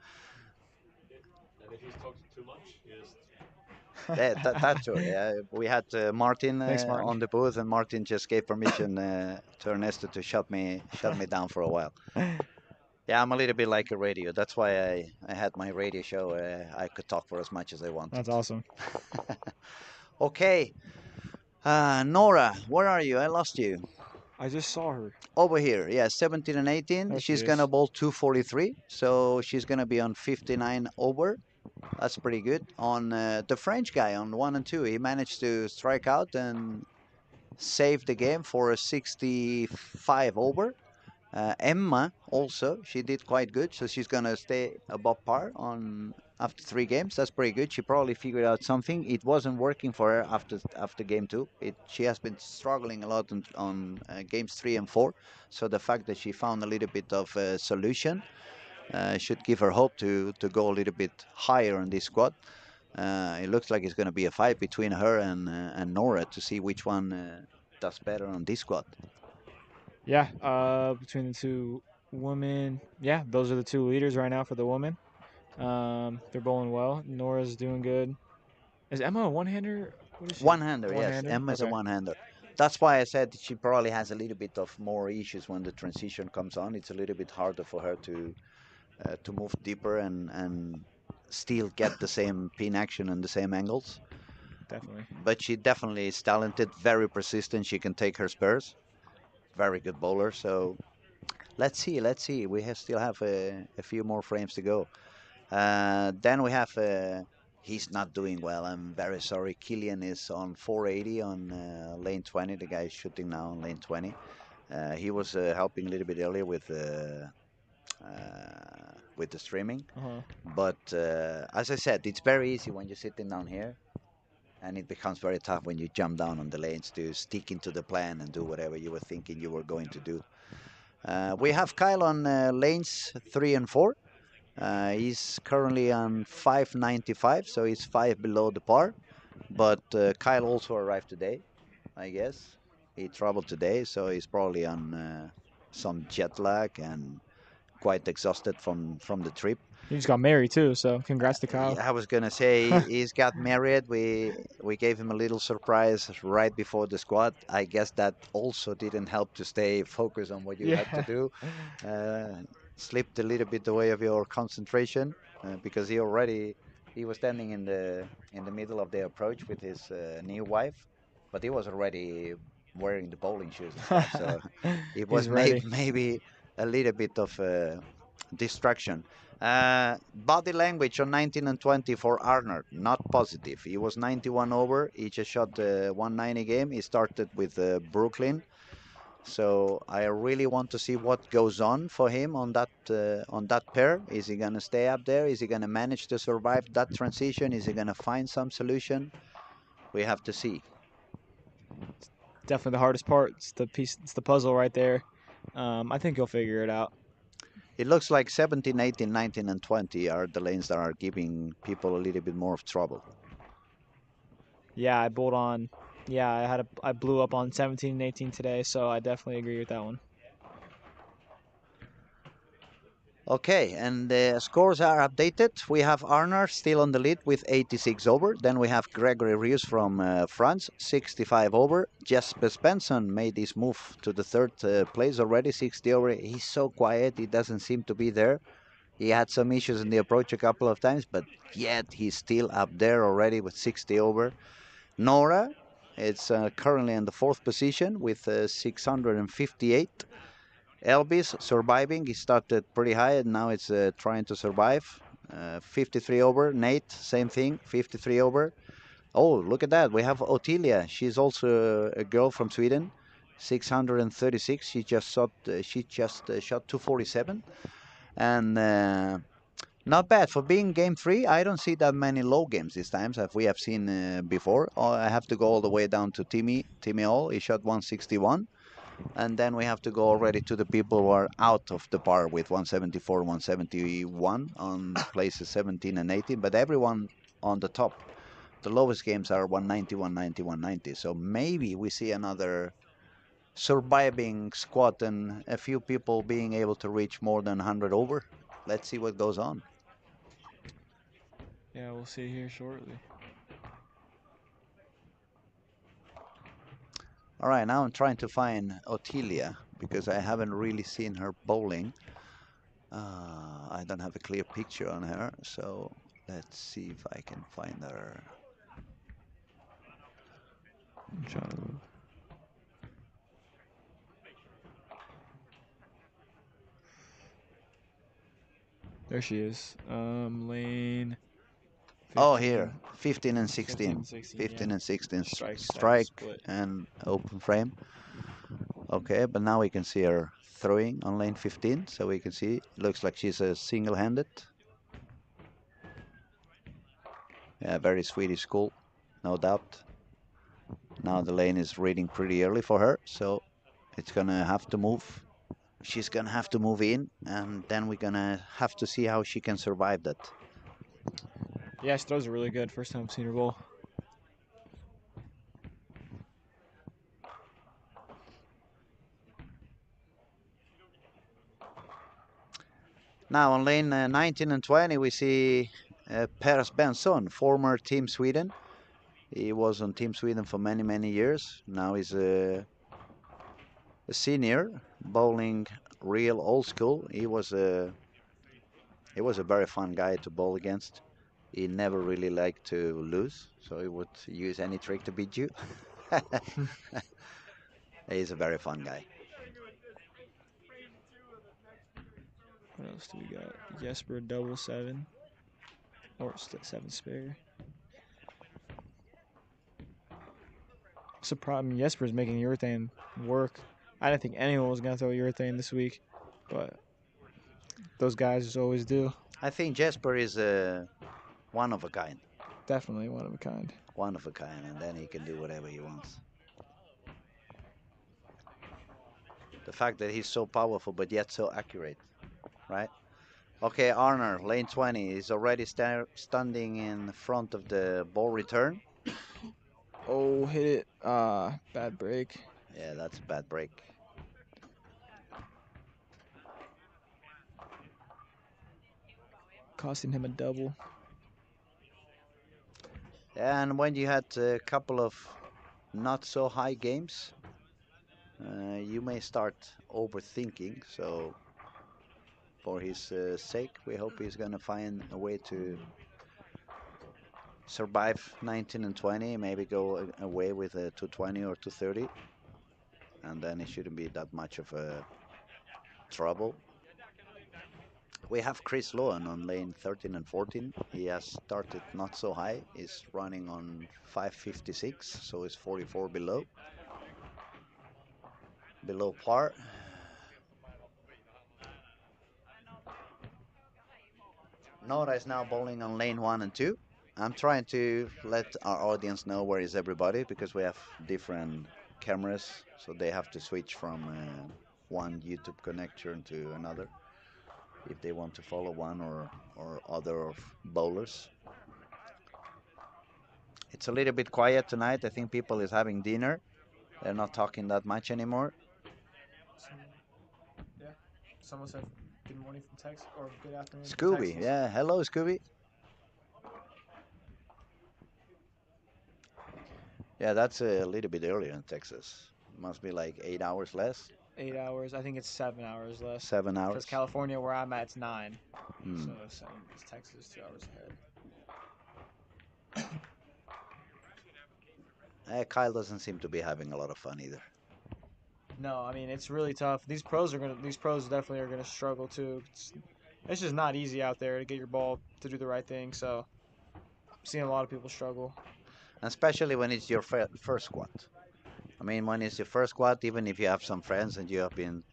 That's true. Yeah, we had Martin Thanks, Martin. on the booth, and Martin just gave permission to Ernesto to shut me down for a while. Yeah, I'm a little bit like a radio. That's why I had my radio show. I could talk for as much as I wanted. That's awesome. Okay, Nora, where are you? I lost you. I just saw her. Over here, yeah, 17 and 18. There she She's gonna is. bowl 243, so she's gonna be on 59 over. That's pretty good. On the French guy on 1 and 2, he managed to strike out and save the game for a 65 over. Emma also, she did quite good, so she's gonna stay above par on after 3 games. That's pretty good. She probably figured out something. It wasn't working for her after game 2. She has been struggling a lot on games 3 and 4. So the fact that she found a little bit of a solution should give her hope to go a little bit higher in this squad. It looks like it's going to be a fight between her and Nora to see which one does better on this squad. Yeah, between the two women, yeah, those are the two leaders right now for the women. They're bowling well. Nora's doing good. Is Emma a one-hander? What is she? One-hander, yes. One-hander. Emma is a Okay. one-hander. That's why I said she probably has a little bit of more issues when the transition comes on. It's a little bit harder for her to move deeper and still get the same pin action and the same angles. Definitely. But she definitely is talented, very persistent. She can take her spares. Very good bowler. So let's see, let's see. Still have a few more frames to go. Then we have. He's not doing well. I'm very sorry. Killian is on 480 on lane 20. The guy is shooting now on lane 20. He was helping a little bit earlier with the streaming. Uh-huh. But as I said, it's very easy when you're sitting down here, and it becomes very tough when you jump down on the lanes to stick into the plan and do whatever you were thinking you were going to do. We have Kyle on lanes 3 and 4. He's currently on 595, so he's 5 below the par. But Kyle also arrived today, I guess. He traveled today, so he's probably on some jet lag and quite exhausted from the trip. He just got married too, so congrats to Kyle. Yeah, I was gonna say he's got married. We gave him a little surprise right before the squad. I guess that also didn't help to stay focused on what you had to Yeah. do. Uh, Slipped a little bit away of your concentration because he was standing in the middle of the approach with his new wife, but he was already wearing the bowling shoes and stuff. So it He's was ready. maybe a little bit of distraction. Body language on 19 and 20 for Arnold, not positive. He was 91 over. He just shot 190 game. He started with Brooklyn. So I really want to see what goes on for him on that pair. Is he gonna stay up there? Is he gonna manage to survive that transition? Is he gonna find some solution? We have to see. Definitely the hardest part. It's the piece. It's the puzzle right there. I think he'll figure it out. It looks like 17, 18, 19, and 20 are the lanes that are giving people a little bit more of trouble. Yeah, I bowled on. Yeah, I blew up on 17 and 18 today, so I definitely agree with that one. Okay, and the scores are updated. We have Arnar still on the lead with 86 over. Then we have Gregory Rios from France, 65 over. Jesper Svensson made his move to the third place already, 60 over. He's so quiet, he doesn't seem to be there. He had some issues in the approach a couple of times, but yet he's still up there already with 60 over. Nora, it's currently in the fourth position with 658. Elvis surviving. He started pretty high and now it's trying to survive. 53 over. Nate, same thing, 53 over. Oh, look at that. We have Ottilia. She's also a girl from Sweden. 636. She just shot 247. And not bad for being game three. I don't see that many low games this time, as we have seen before. I have to go all the way down to Timmy All. He shot 161, and then we have to go already to the people who are out of the par with 174, 171 on places 17 and 18. But everyone on the top, the lowest games are 190, 190, 190. So maybe we see another surviving squad and a few people being able to reach more than 100 over. Let's see what goes on. Yeah, we'll see here shortly. All right, now I'm trying to find Ottilia because I haven't really seen her bowling. I don't have a clear picture on her, so let's see if I can find her. I'm trying to look. There she is. Lane Oh, 15. here, 15 and 15 16. and 16, yeah. 15 and 16 Strike, stack, strike split. and open frame. Okay, but now we can see her throwing on lane 15, so we can see, looks like she's a single-handed. Yeah, very Swedish school, no doubt. Now the lane is reading pretty early for her, so it's gonna have to move. She's gonna have to move in, and then we're gonna have to see how she can survive that. Yeah, she throws it really good. First time I've seen her bowl. Now on lane 19 and 20, we see Per Benson, former Team Sweden. He was on Team Sweden for many, many years. Now he's a senior, bowling real old school. He was a very fun guy to bowl against. He never really liked to lose, so he would use any trick to beat you. He's a very fun guy. What else do we got? Jesper double seven. Or seven spare. Surprise! I mean, Jesper's making urethane work. I didn't think anyone was gonna throw urethane this week, but those guys just always do. I think Jesper is one of a kind. Definitely one of a kind. One of a kind, and then he can do whatever he wants. The fact that he's so powerful but yet so accurate, right? Okay, Arner, lane 20, is already standing in front of the ball return. Oh, hit it. Bad break. Yeah, that's a bad break. Costing him a double. And when you had a couple of not so high games, you may start overthinking. So, for his sake, we hope he's going to find a way to survive 19 and 20, maybe go away with a 220 or 230, and then it shouldn't be that much of a trouble. We have Chris Lohan on lane 13 and 14. He has started not so high. He's running on 556, so he's 44 below par. Nora is now bowling on lane 1 and 2. I'm trying to let our audience know where is everybody because we have different cameras, so they have to switch from one YouTube connection to another if they want to follow one or other of bowlers. It's a little bit quiet tonight. I think people is having dinner. They're not talking that much anymore. Yeah. Someone said good morning from Texas or good afternoon from Scooby, Texas. yeah, hello Scooby. Yeah, that's a little bit earlier in Texas. Must be like 8 hours less, 8 hours. I think it's 7 hours less. 7 Because hours. California, where I'm at, it's 9. Hmm. So it's Texas 2 hours ahead. Kyle doesn't seem to be having a lot of fun either. No, I mean it's really tough. These pros definitely are gonna struggle too. It's just not easy out there to get your ball to do the right thing. So I'm seeing a lot of people struggle. And especially when it's your first squad. I mean, when it's your first squad, even if you have some friends and you have been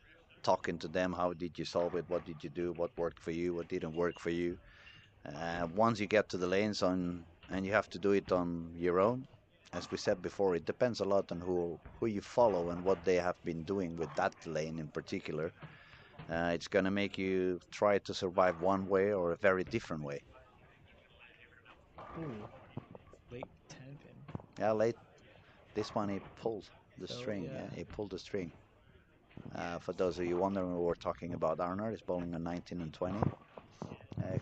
talking to them, how did you solve it? What did you do? What worked for you? What didn't work for you? Once you get to the lanes on, and you have to do it on your own, as we said before, it depends a lot on who you follow and what they have been doing with that lane in particular. It's gonna make you try to survive one way or a very different way. Ooh, late 10 pin. Yeah, late this one he pulled the Felt it, string. yeah. Yeah, he pulled the string. For those of you wondering what we're talking about, Arnold is bowling a 19 and 20.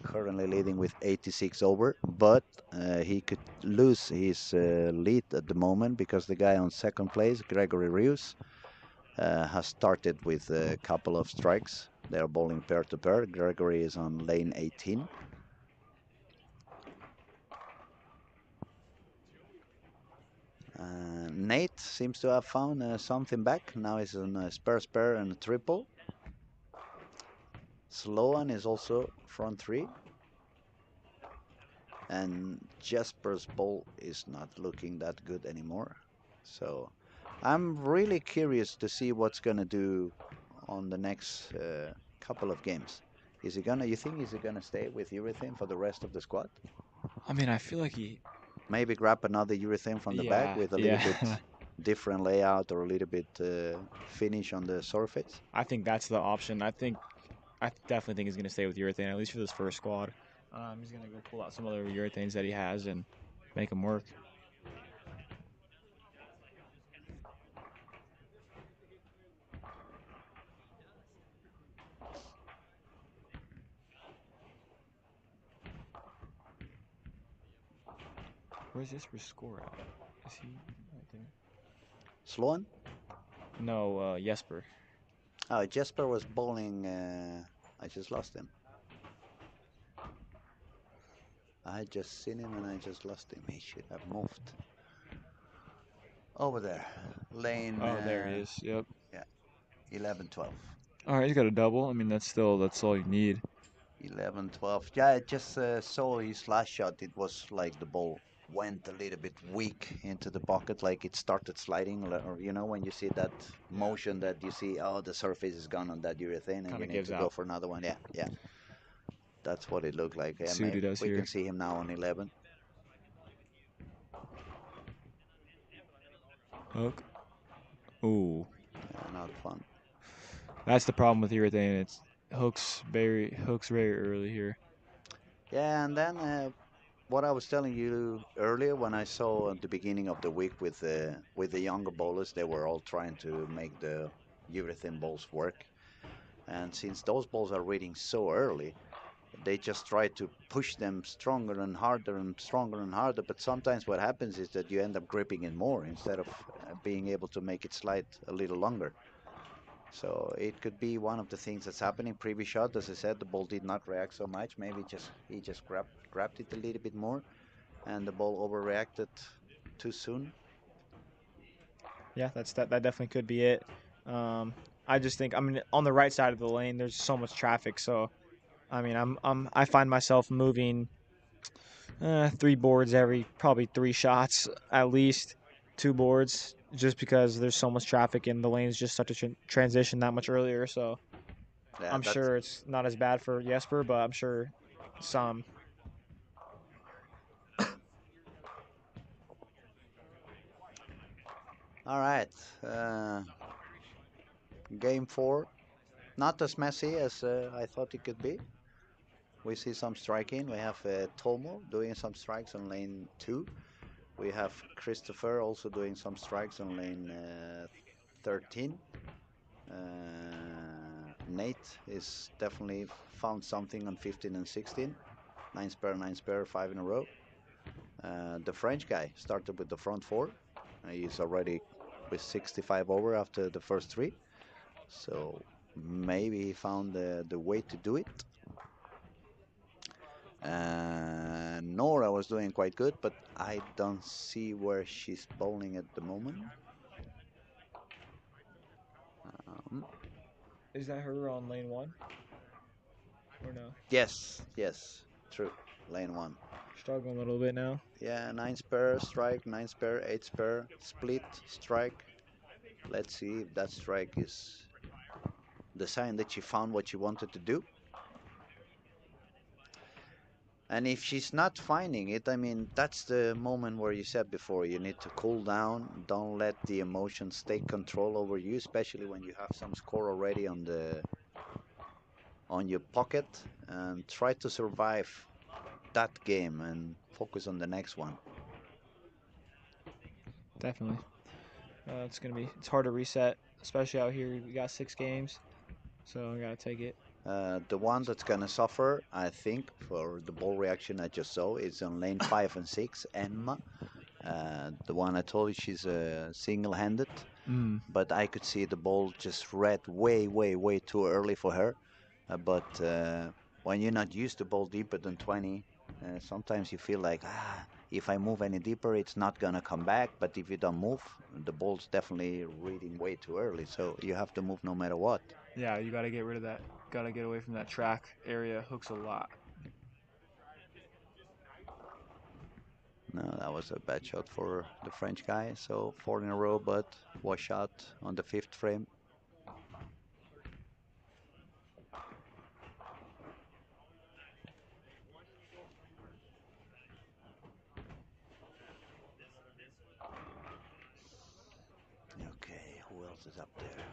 Currently leading with 86 over, but he could lose his lead at the moment because the guy on second place, Gregory Rios, has started with a couple of strikes. They're bowling pair to pair. Gregory is on lane 18. Nate seems to have found something back. Now he's on a spare and a triple. Sloan is also front three. And Jesper's ball is not looking that good anymore. So I'm really curious to see what's gonna do on the next couple of games. Is he gonna? You think is he gonna stay with urethane for the rest of the squad? I mean, I feel like he. Maybe grab another urethane from the back Yeah, with a little yeah. bit different layout or a little bit finish on the surface. I think that's the option. I definitely think he's gonna stay with urethane at least for this first squad. He's gonna go pull out some other urethanes that he has and make them work. Where's Jesper's score at? Is he right there? Sloan? No, Jesper. Oh, Jesper was bowling. I just lost him. I had just seen him and I just lost him. He should have moved. Over there. Lane, Oh, there he is. Yep. yeah, 11, 12. All right, he's got a double. I mean, that's all you need. 11, 12. Yeah, I just saw his last shot. It was like the ball went a little bit weak into the pocket, like it started sliding. Or, when you see that Yeah. motion that you see, oh, the surface is gone on that urethane and Kind you of need gives to go out. for another one. Yeah, yeah. That's what it looked like. Yeah, Suited us we can here. see him now on 11. Hook. Ooh, Yeah, not fun. that's the problem with urethane. It's hooks very early here. Yeah, and then what I was telling you earlier when I saw at the beginning of the week with the younger bowlers, they were all trying to make the urethane balls work. And since those balls are reading so early, they just try to push them stronger and harder and stronger and harder. But sometimes what happens is that you end up gripping it more instead of being able to make it slide a little longer. So it could be one of the things that's happening. Previous shot, as I said, the ball did not react so much. Maybe just he just grabbed it a little bit more, and the ball overreacted too soon. Yeah, that definitely could be it. Um, I just think I mean on the right side of the lane, there's so much traffic. So I mean, I find myself moving 3 boards every probably 3 shots at least, 2 boards, just because there's so much traffic and the lanes just start to transition that much earlier. So Yeah, I'm that's sure it's not as bad for Jesper, but I'm sure some. all right. Uh, Game four, not as messy as I thought it could be. We see some striking. We have Tomo doing some strikes on lane two. We have Christopher also doing some strikes on lane 13. Nate is definitely found something on 15 and 16. Nine spare, five in a row. The French guy started with the front four. He's already with 65 over after the first three. So maybe he found the way to do it. Nora was doing quite good, but I don't see where she's bowling at the moment. Um, Is that her on lane 1 or no? yes, yes, true. Lane 1. Struggling a little bit now. Yeah, 9 spare, strike, 9 spare, 8 spare, split, strike. Let's see if that strike is the sign that she found what she wanted to do. And if she's not finding it, I mean, that's the moment where you said before, you need to cool down. Don't let the emotions take control over you, especially when you have some score already on your pocket, and try to survive that game and focus on the next one. Definitely. It's hard to reset, especially out here. We got 6 games, so I gotta take it. The one that's gonna suffer, I think, for the ball reaction I just saw is on lane 5 and 6, Emma. The one I told you she's single-handed, Mm. but I could see the ball just read way, way, way too early for her. But when you're not used to ball deeper than 20, sometimes you feel like, if I move any deeper, it's not gonna come back. But if you don't move, the ball's definitely reading way too early. So you have to move no matter what. Yeah, you gotta get rid of that. Gotta get away from that track area. Hooks a lot. No, that was a bad shot for the French guy. So 4 in a row, but wash out on the 5th frame. Okay, who else is up there?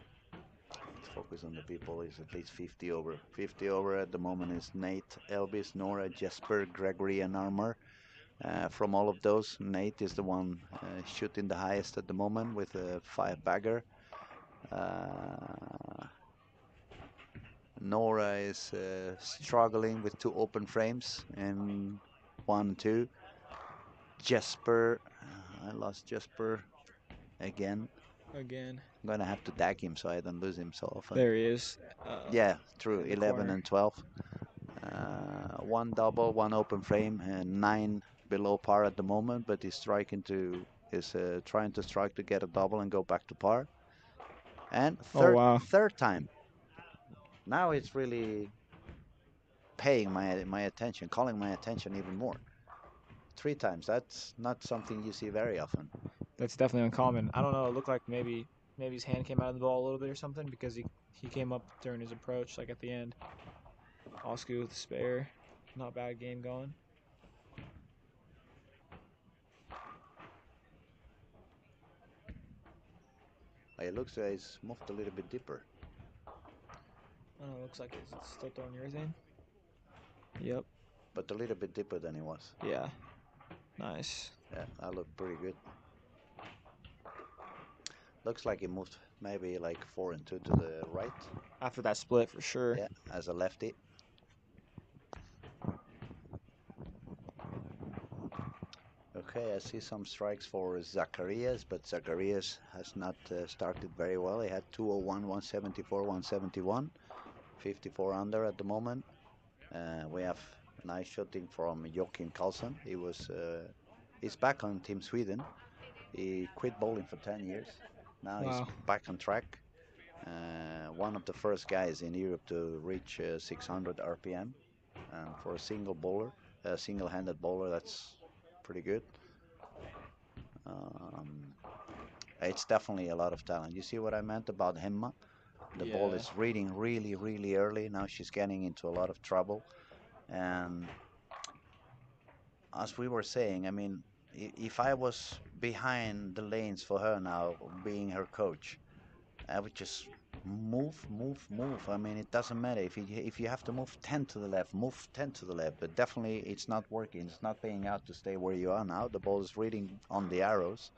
Let's focus on the people. Is at least 50 over. 50 over at the moment is Nate, Elvis, Nora, Jesper, Gregory, and Armor. From all of those, Nate is the one shooting the highest at the moment with a 5-bagger. Nora is struggling with 2 open frames and 1, 2. Jesper, I lost Jesper again. Again. I'm gonna have to tag him so I don't lose him so often. There he is. Yeah, true. In the 11 corner. and 12. 1 double, 1 open frame, and 9 below par at the moment. But he's trying to strike to get a double and go back to par. And Oh third wow. third time. Now it's really paying my attention, calling my attention even more. 3 times. That's not something you see very often. That's definitely uncommon. I don't know. It looked like maybe his hand came out of the ball a little bit or something because he came up during his approach, like at the end. Oscar with the spare. Not bad game going. It looks like he's moved a little bit deeper, I don't know. It looks like it's still throwing urethane. Yep. but a little bit deeper than he was. Yeah. Nice. Yeah, that looked pretty good. Looks like he moved maybe like 4 and 2 to the right. After that split, for sure. Yeah, as a lefty. Okay, I see some strikes for Zacharias, but Zacharias has not started very well. He had 201, 174, 171, 54 under at the moment. We have nice shooting from Joachim Karlsson. He's back on Team Sweden. He quit bowling for 10 years. Now he's Wow. back on track. One of the first guys in Europe to reach 600 RPM. And for a single-handed bowler, that's pretty good. Um, it's definitely a lot of talent. You see what I meant about Hemma? The ball Yeah. is reading really, really early. Now she's getting into a lot of trouble. And as we were saying, I mean, if I was behind the lanes for her now, being her coach, I would just move, move, move. I mean, it doesn't matter if you have to move 10 to the left, move 10 to the left. But definitely, it's not working. It's not paying out to stay where you are now. The ball is reading on the arrows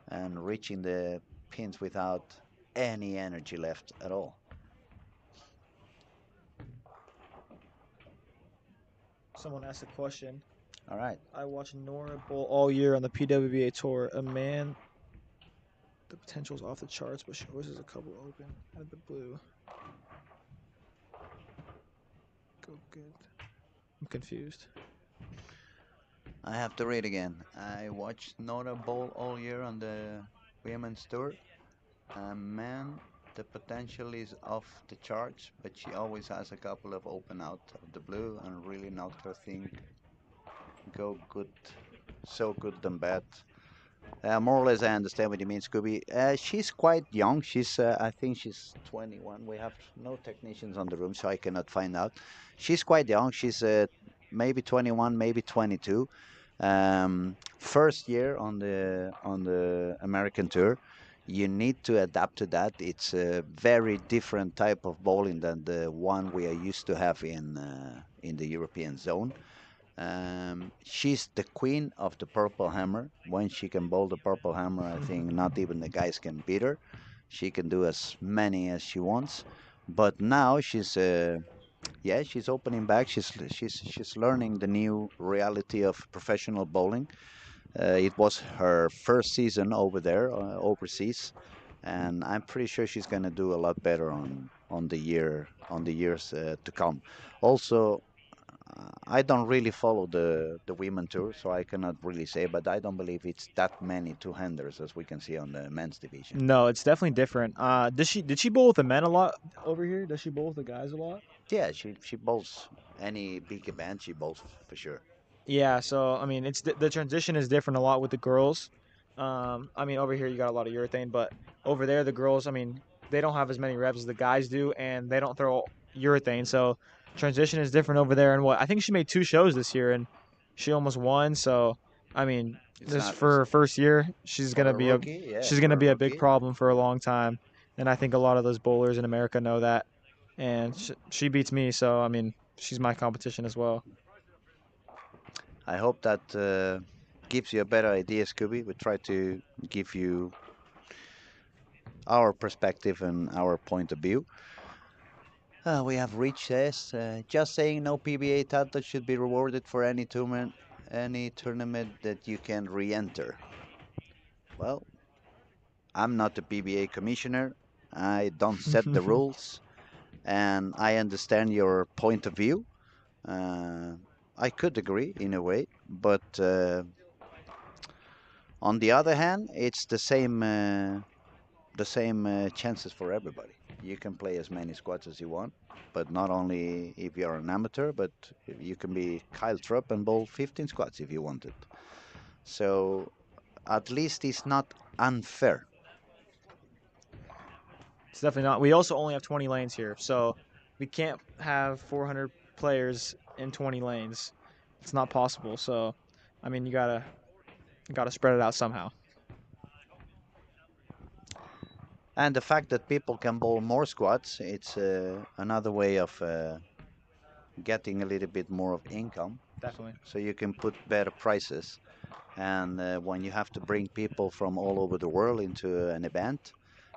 and reaching the pins without any energy left at all. Someone asked a question. All right. I watched Nora bowl all year on the PWBA tour. A man, the potential's off the charts, but she always has a couple open at the blue. Go good. I'm confused. I have to read again. I watched Nora Bowl all year on the women's tour. Man, the potential is off the charts, but she always has a couple of open out of the blue and really knocked her thing go good, so good than bad. More or less, I understand what you mean, Scooby. She's quite young. I think she's 21. We have no technicians on the room, so I cannot find out. She's quite young. She's maybe 21, maybe 22. First year on the American tour. You need to adapt to that. It's a very different type of bowling than the one we are used to have in the European zone. She's the queen of the purple hammer. When she can bowl the purple hammer, I think not even the guys can beat her. She can do as many as she wants. But now yeah, she's opening back. She's learning the new reality of professional bowling. It was her first season over there, overseas, and I'm pretty sure she's gonna do a lot better on the years to come. Also, I don't really follow the women tour, so I cannot really say, but I don't believe it's that many two-handers as we can see on the men's division. No, it's definitely different. Did she bowl with the men a lot over here? Does she bowl with the guys a lot? Yeah, she bowls any big event, she bowls for sure. Yeah, so I mean, it's the transition is different a lot with the girls. I mean, over here you got a lot of urethane, but over there the girls, I mean, they don't have as many reps as the guys do, and they don't throw urethane. So transition is different over there. And what I think she made two shows this year, and she almost won. So I mean, It's this not for it's her first year, for a rookie, yeah, she's for gonna a be a big rookie. problem for a long time. And I think a lot of those bowlers in America know that. And she beats me, so I mean, she's my competition as well. I hope that gives you a better idea, Scooby. We try to give you our perspective and our point of view. We have Rich says, just saying no PBA title should be rewarded for any tournament that you can re-enter. Well, I'm not the PBA commissioner. I don't set the rules, and I understand your point of view. Uh, I could agree in a way, but on the other hand, it's the same chances for everybody. You can play as many squads as you want, but not only if you're an amateur, but you can be Kyle Trupp and bowl 15 squads if you wanted. So at least it's not unfair. It's definitely not. We also only have 20 lanes here, so we can't have 400 players in 20 lanes. It's not possible. So, I mean, you gotta spread it out somehow. And the fact that people can bowl more squads, it's another way of getting a little bit more of income. Definitely. So you can put better prices. And when you have to bring people from all over the world into an event,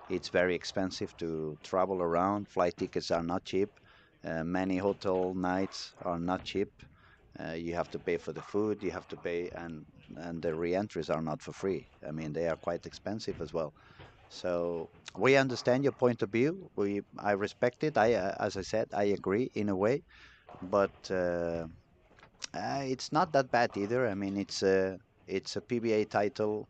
it's very expensive to travel around. Flight tickets are not cheap. Many hotel nights are not cheap. You have to pay for the food. You have to pay, and the re-entries are not for free. I mean, they are quite expensive as well. So we understand your point of view. I respect it. As I said, I agree in a way, but it's not that bad either. I mean, it's a PBA title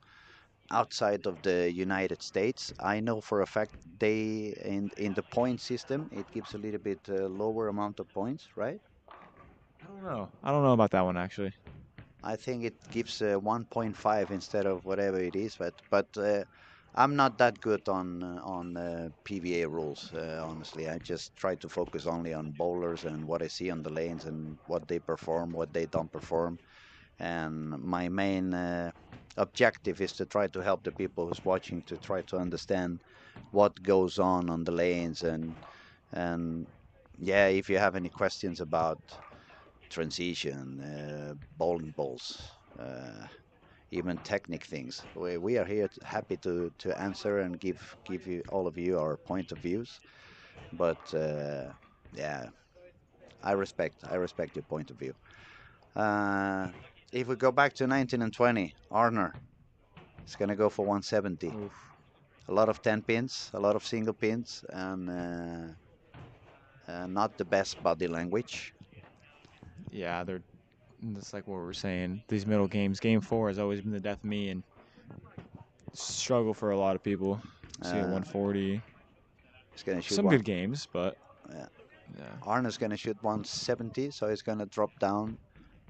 outside of the United States. I know for a fact they in the point system it gives a little bit lower amount of points, right? I don't know. I don't know about that one actually. I think it gives 1.5 instead of whatever it is, but I'm not that good on PBA rules. Honestly, I just try to focus only on bowlers and what I see on the lanes and what they perform, what they don't perform. And my main objective is to try to help the people who's watching to try to understand what goes on the lanes and yeah, if you have any questions about transition, bowling balls, even technique things, we are here happy to answer and give you all of you our point of views. But yeah, I respect your point of view. Uh, if we go back to 19 and 20, Arner is going to go for 170. Oof. A lot of 10 pins, a lot of single pins, and not the best body language. Yeah, they're. That's like what we were saying. These middle games. Game 4 has always been the death of me and struggle for a lot of people. See a Uh, 140. he's gonna shoot Some one. good games, but Yeah. yeah. Arna's gonna shoot 170, so he's gonna drop down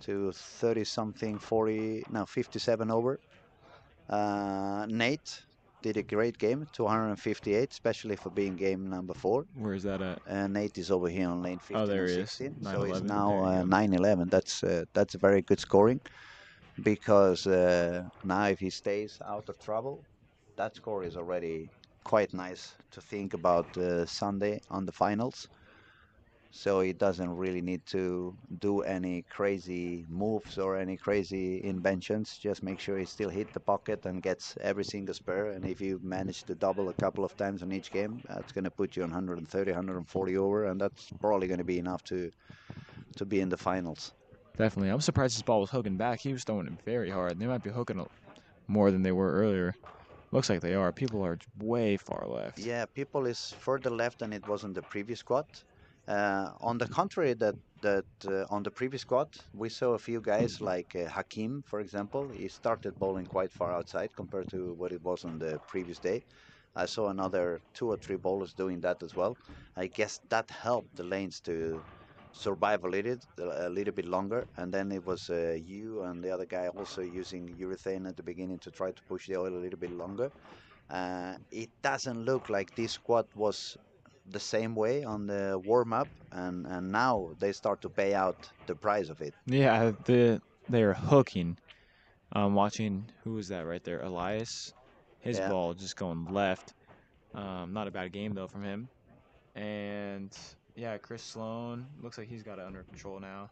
to 30 something, 40, no, 57 over. Nate did a great game, 258, especially for being game number 4. Where is that at? Nate is over here on lane Oh, 15 there and he is. 16, so he's 911. now There you go. 911. That's very good scoring because now if he stays out of trouble, that score is already quite nice to think about Sunday on the finals. So he doesn't really need to do any crazy moves or any crazy inventions. Just make sure he still hit the pocket and gets every single spare. And if you manage to double a couple of times on each game, that's going to put you on 130, 140 over, and that's probably going to be enough to be in the finals. Definitely. I'm surprised his ball was hooking back. He was throwing it very hard. They might be hooking more than they were earlier. Looks like they are. People are way far left. Yeah, people is further left than it was on the previous squad. On the contrary, that on the previous squad, we saw a few guys like Hakim, for example. He started bowling quite far outside compared to what it was on the previous day. I saw another 2 or 3 bowlers doing that as well. I guess that helped the lanes to survive a little bit longer. And then it was you and the other guy also using urethane at the beginning to try to push the oil a little bit longer. It doesn't look like this squad was the same way on the warm up, and now they start to pay out the price of it. Yeah, they're hooking. I'm watching who is that right there? Elias. His Yeah, ball just going left. Not a bad game though from him. And yeah, Chris Sloan looks like he's got it under control now.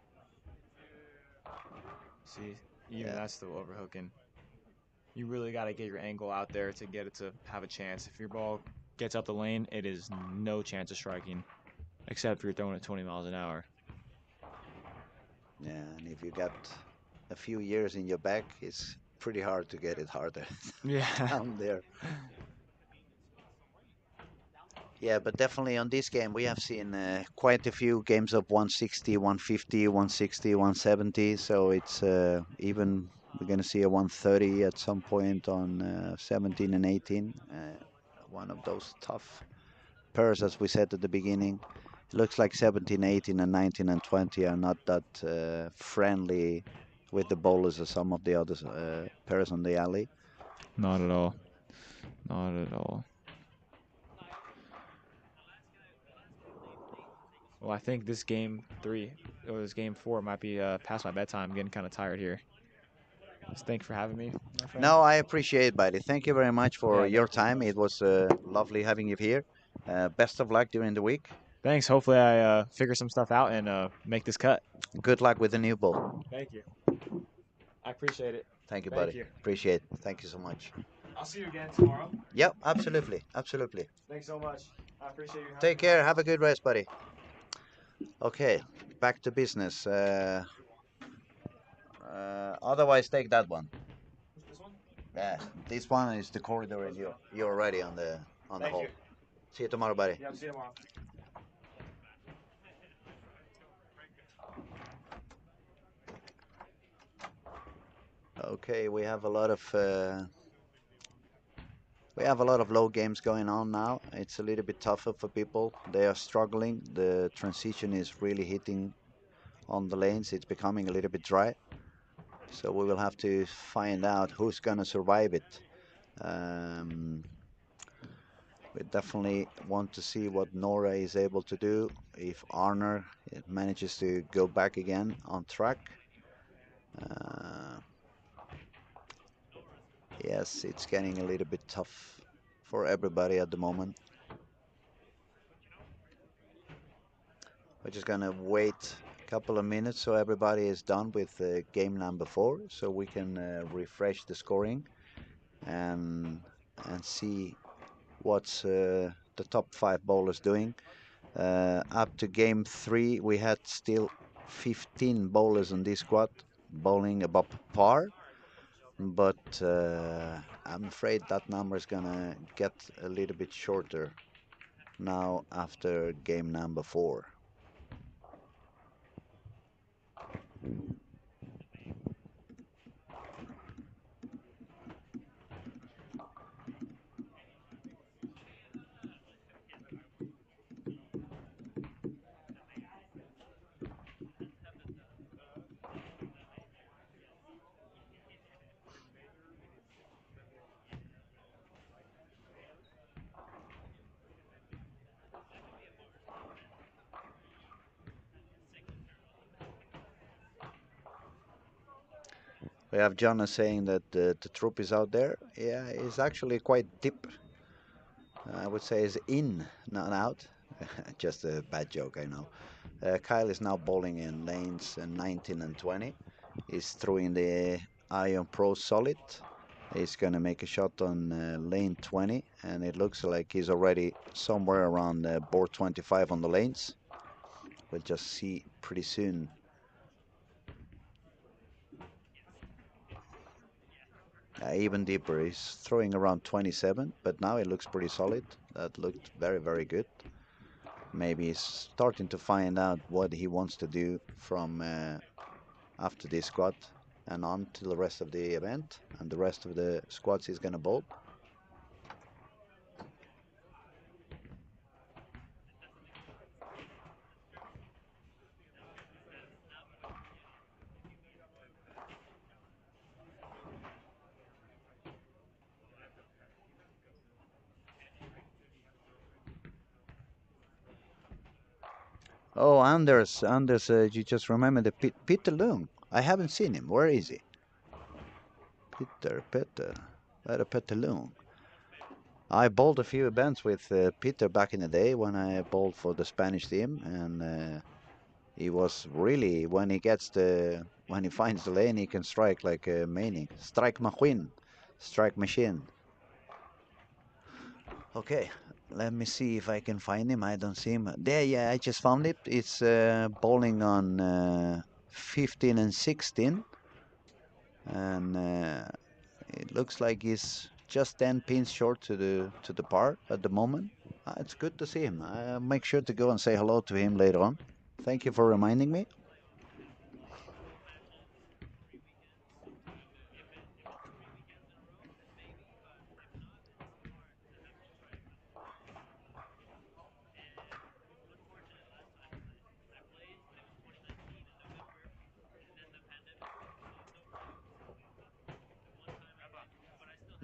See, even yeah, that's still overhooking. You really got to get your angle out there to get it to have a chance. If your ball gets up the lane, it is no chance of striking, except if you're throwing it 20 miles an hour. yeah. And if you got a few years in your back, it's pretty hard to get it harder Yeah. down there. Yeah, but definitely on this game, we have seen quite a few games of 160, 150, 160, 170. So it's even we're going to see a 130 at some point on 17 and 18. One of those tough pairs, as we said at the beginning. It looks like 17, 18, and 19 and 20 are not that friendly with the bowlers as some of the other pairs on the alley. Not at all. Not at all. Well, I think this game 3 or this game 4 might be past my bedtime. I'm getting kind of tired here. Just thank you for having me, my friend. No, I appreciate, buddy. Thank you very much for Yeah, your thank you. time. It was lovely having you here. Best of luck during the week. Thanks. Hopefully, I figure some stuff out and make this cut. Good luck with the new ball. Thank you. I appreciate it. Thank you, Thank buddy. you. Appreciate it. Thank you so much. I'll see you again tomorrow. Yep, absolutely. Absolutely. Thanks so much. I appreciate you having Take me. care. Have a good rest, buddy. Okay, back to business. Otherwise, take that one. This one? Yeah, this one is the corridor, and you're already on the Thank hole. you. See you tomorrow, buddy. Yeah, I'll see you tomorrow. Okay, we have a lot of low games going on now. It's a little bit tougher for people. They are struggling. The transition is really hitting on the lanes. It's becoming a little bit dry. So we will have to find out who's gonna survive it. Um, we definitely want to see what Nora is able to do if Arner manages to go back again on track. Uh, yes, it's getting a little bit tough for everybody at the moment. We're just gonna wait a couple of minutes so everybody is done with game number 4, so we can refresh the scoring and see what's the top 5 bowlers doing. Up to game 3, we had still 15 bowlers on this squad bowling above par, but I'm afraid that number is gonna get a little bit shorter now after game number 4. We have Jonas saying that the troop is out there. Yeah, it's actually quite deep. I would say it's in, not out. Just a bad joke, I know. Kyle is now bowling in lanes 19 and 20. He's throwing the Iron Pro Solid. He's going to make a shot on lane 20, and it looks like he's already somewhere around board 25 on the lanes. We'll just see pretty soon. Even deeper, he's throwing around 27, but now it looks pretty solid. That looked very, very good. Maybe he's starting to find out what he wants to do from after this squad and on to the rest of the event, and the rest of the squads he's going to bowl. Oh, Anders, you just remember the Peter Lung. I haven't seen him. Where is he? Peter Lung. I bowled a few events with Peter back in the day when I bowled for the Spanish team, and he was really, when he finds the lane, he can strike like a maniac. Strike machine. Okay, let me see if I can find him. I don't see him. There, yeah, I just found it. It's bowling on 15 and 16, and it looks like he's just 10 pins short to the par at the moment. It's good to see him. I'll make sure to go and say hello to him later on. Thank you for reminding me.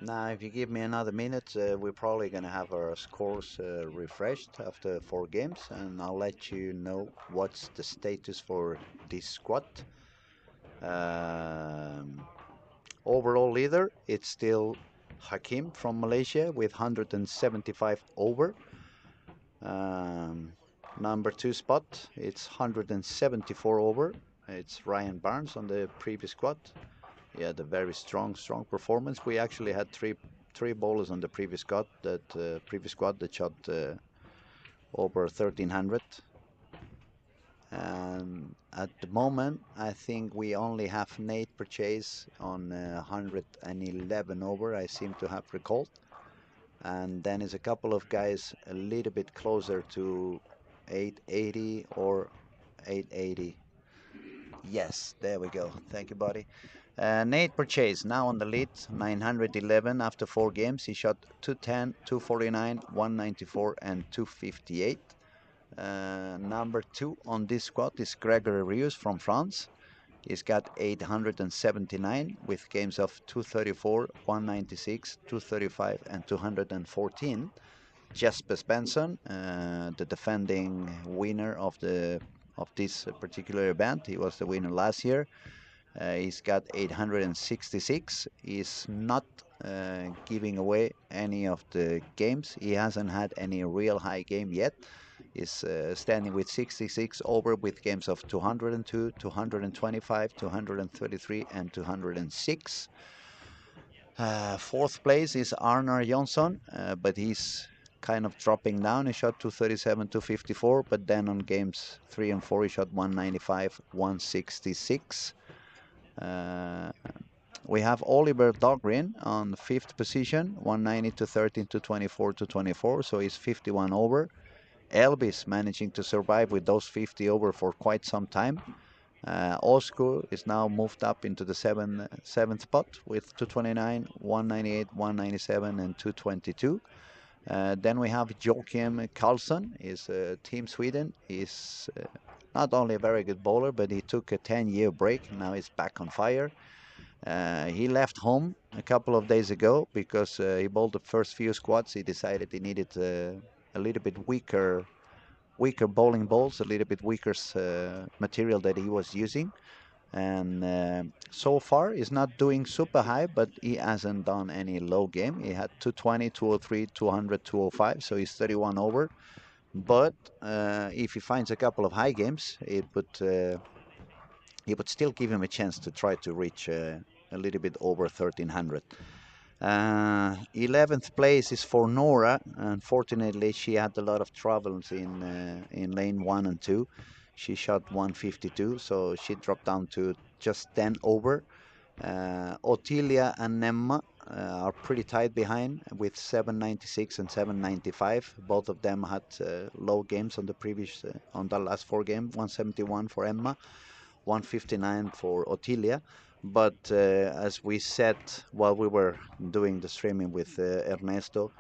Now, if you give me another minute, we're probably going to have our scores refreshed after 4 games, and I'll let you know what's the status for this squad. Um, Overall leader, it's still Hakim from Malaysia with 175 over. Um, Number 2 spot, it's 174 over. It's Ryan Barnes on the previous squad. He had a very strong performance. We actually had three bowlers on the previous squad that shot over 1300. And at the moment, I think we only have Nate Purchase on 111 over, I seem to have recalled. And then is a couple of guys a little bit closer to 880 or 880. Yes, there we go. Thank you, buddy. Nate Purchase now on the lead, 911 after 4 games. He shot 210, 249, 194, and 258. Number 2 on this squad is Gregory Rios from France. He's got 879 with games of 234, 196, 235, and 214. Jesper Svensson, the defending winner of this particular event. He was the winner last year. He's got 866. He's not giving away any of the games. He hasn't had any real high game yet. He's standing with 66 over with games of 202, 225, 233, and 206. Fourth place is Arnar Jonsson, but he's kind of dropping down. He shot 237, 254, but then on games 3 and 4 he shot 195, 166. We have Oliver Dahlgren on the 5th position, 190 to 13 to 24 to 24, so he's 51 over. Elvis managing to survive with those 50 over for quite some time. Osco is now moved up into the seventh spot with 229, 198, 197, and 222. Then we have Joachim Karlsson, is Team Sweden. He's not only a very good bowler, but he took a 10-year break. Now he's back on fire. He left home a couple of days ago because he bowled the first few squats. He decided he needed a little bit weaker bowling balls, a little bit weaker material that he was using. And so far, he's not doing super high, but he hasn't done any low game. He had 220, 203, 200, 205, so he's 31 over. But if he finds a couple of high games, it would still give him a chance to try to reach a little bit over 1300. 11th place is for Nora. Unfortunately, she had a lot of troubles in lane 1 and 2. She shot 152, so she dropped down to just 10 over. Ottilia and Nemma are pretty tight behind with 796 and 795. Both of them had low games on on the last 4 games. 171 for Emma, 159 for Ottilia. But as we said while we were doing the streaming with Ernesto,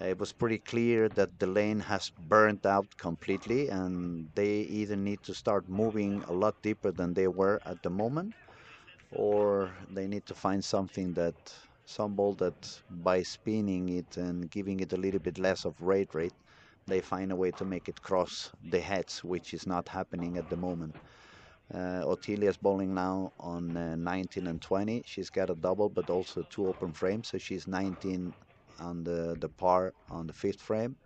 it was pretty clear that the lane has burnt out completely, and they either need to start moving a lot deeper than they were at the moment, or they need to find some ball that by spinning it and giving it a little bit less of rate, they find a way to make it cross the heads, which is not happening at the moment. Ottilia's bowling now on 19 and 20. She's got a double, but also 2 open frames, so she's 19 on the par on the 5th frame.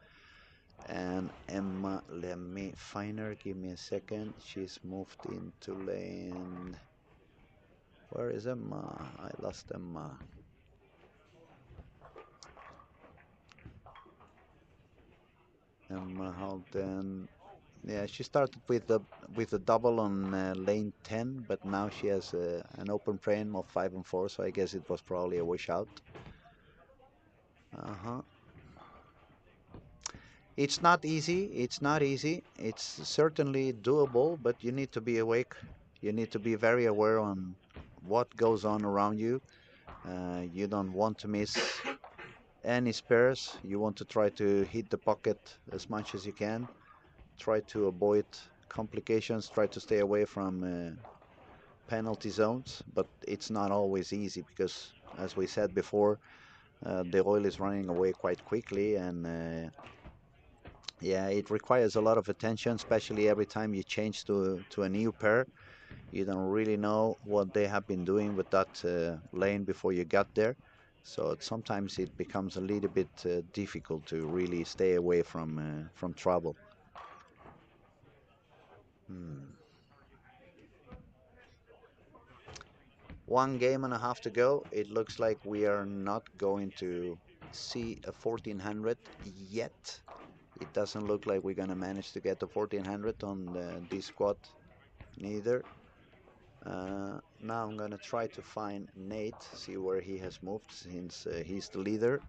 And Emma, let me find her. Give me a second. She's moved into lane. Where is Emma? I lost Emma. Emma Halden. Yeah, she started with a double on lane 10, but now she has an open frame of 5 and 4, so I guess it was probably a wish out. Uh-huh. It's not easy. It's not easy. It's certainly doable, but you need to be awake. You need to be very aware on what goes on around you. You don't want to miss any spares. You want to try to hit the pocket as much as you can. Try to avoid complications. Try to stay away from penalty zones, but it's not always easy because, as we said before, the oil is running away quite quickly, and yeah, it requires a lot of attention, especially every time you change to a new pair. You don't really know what they have been doing with that lane before you got there. So sometimes it becomes a little bit difficult to really stay away from trouble. Hmm. 1 game and a half to go. It looks like we are not going to see a 1400 yet. It doesn't look like we're gonna manage to get the 1400 on this squad neither. Now I'm gonna try to find Nate, see where he has moved since he's the leader.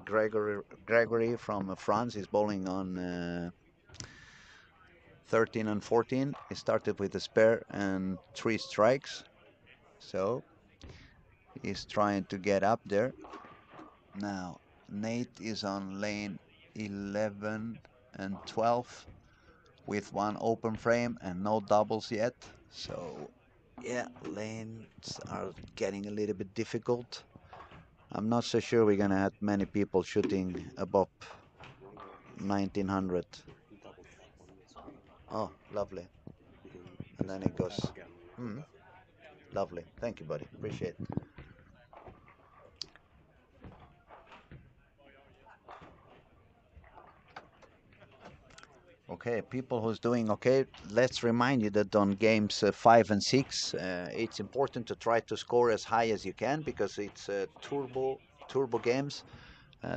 Gregory from France is bowling on 13 and 14. He started with a spare and 3 strikes, so he's trying to get up there. Now Nate is on lane 11 and 12 with 1 open frame and no doubles yet. So yeah, lanes are getting a little bit difficult. I'm not so sure we're gonna have many people shooting above 1900. Oh, lovely. And then it goes. Hmm, lovely. Thank you, buddy. Appreciate it. Okay, people who's doing okay, let's remind you that on games 5 and 6, it's important to try to score as high as you can because it's turbo games.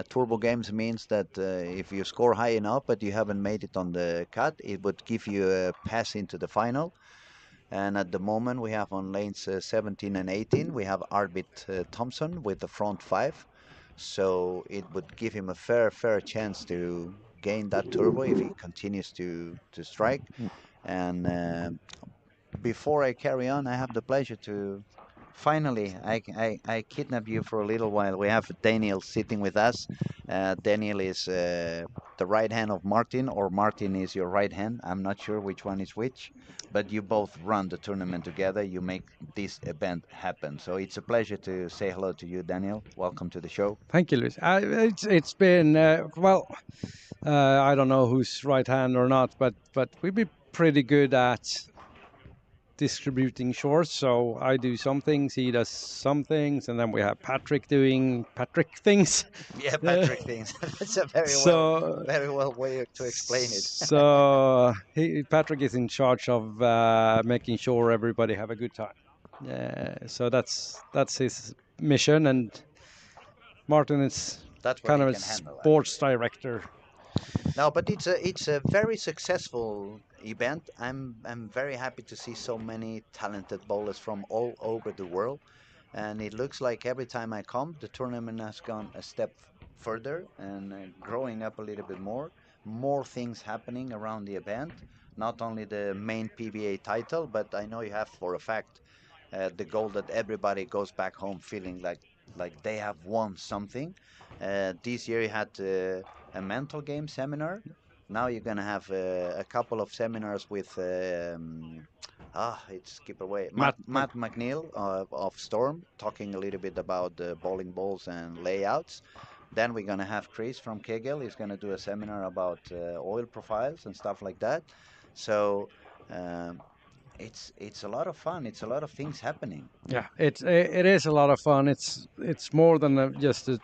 Turbo games means that if you score high enough but you haven't made it on the cut, it would give you a pass into the final. And at the moment, we have on lanes 17 and 18, we have Arvid Thompson with the front 5. So it would give him a fair chance to gain that turbo if he continues to strike. And before I carry on, I have the pleasure to finally I kidnap you for a little while. We have Daniel sitting with us. Daniel is the right hand of Martin, or Martin is your right hand. I'm not sure which one is which, but you both run the tournament together. You make this event happen. So it's a pleasure to say hello to you, Daniel. Welcome to the show. Thank you, Luis. It's been well. I don't know who's right hand or not, but we've been pretty good at distributing shorts. So I do some things, he does some things, and then we have Patrick doing Patrick things. Yeah, Uh, Patrick thinks that's a so very well way to explain it. Patrick is in charge of making sure everybody have a good time. So that's his mission, and Martin is That's what kind he of a can handle, actually. sports director. No, but it's a very successful event. I'm very happy to see so many talented bowlers from all over the world, and it looks like every time I come, the tournament has gone a step further and growing up a little bit more. More things happening around the event. Not only the main PBA title, but I know you have for a fact the goal that everybody goes back home feeling like they have won something. This year you had a mental game seminar. Now you're gonna have a couple of seminars with it's skip away Matt McNeil of Storm talking a little bit about the bowling balls and layouts. Then we're gonna have Chris from Kegel. He's gonna do a seminar about oil profiles and stuff like that. So um, it's a lot of fun. It's a lot of things happening. Yeah, it is a lot of fun. It's more than just a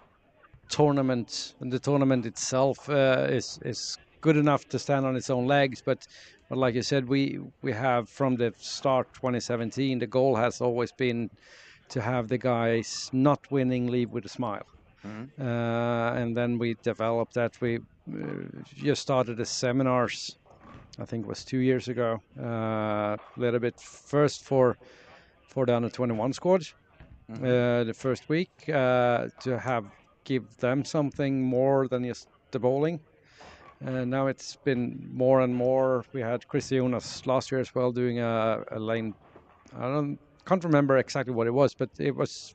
tournament. And the tournament itself is good enough to stand on its own legs. But like you said, we have from the start 2017. The goal has always been to have the guys not winning leave with a smile. Hmm. And then we developed that. We just started the seminars. I think it was 2 years ago. A little bit first for the under 21 squad Hmm. the first week to have give them something more than just the bowling. And now it's been more and more. We had Chris Jonas last year as well doing a lane. I don't can't remember exactly what it was, but it was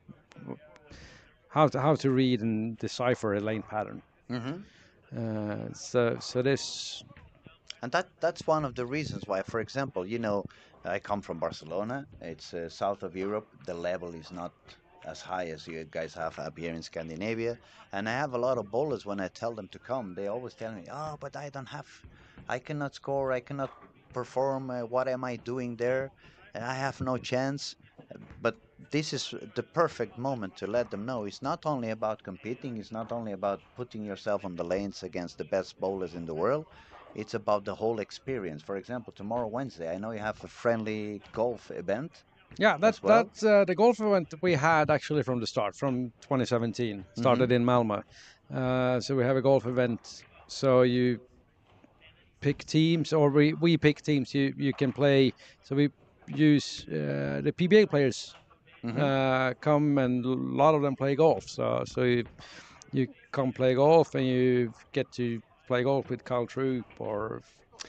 how to read and decipher a lane pattern. Hmm. So this. And that's one of the reasons why, for example, I come from Barcelona. It's south of Europe. The level is not as high as you guys have up here in Scandinavia. And I have a lot of bowlers when I tell them to come. They always tell me, "Oh, but I cannot score. I cannot perform. What am I doing there? I have no chance." But this is the perfect moment to let them know it's not only about competing, it's not only about putting yourself on the lanes against the best bowlers in the world, it's about the whole experience. For example, tomorrow, Wednesday, I know you have a friendly golf event Yeah, as well. that's the golf event we had actually from the start, from 2017. Hmm. Started in Malmö, so we have a golf event. So you pick teams, or we pick teams. You can play. So we use the PBA players Hmm. come, and a lot of them play golf. So you come play golf, and you get to play golf with Carl Troop or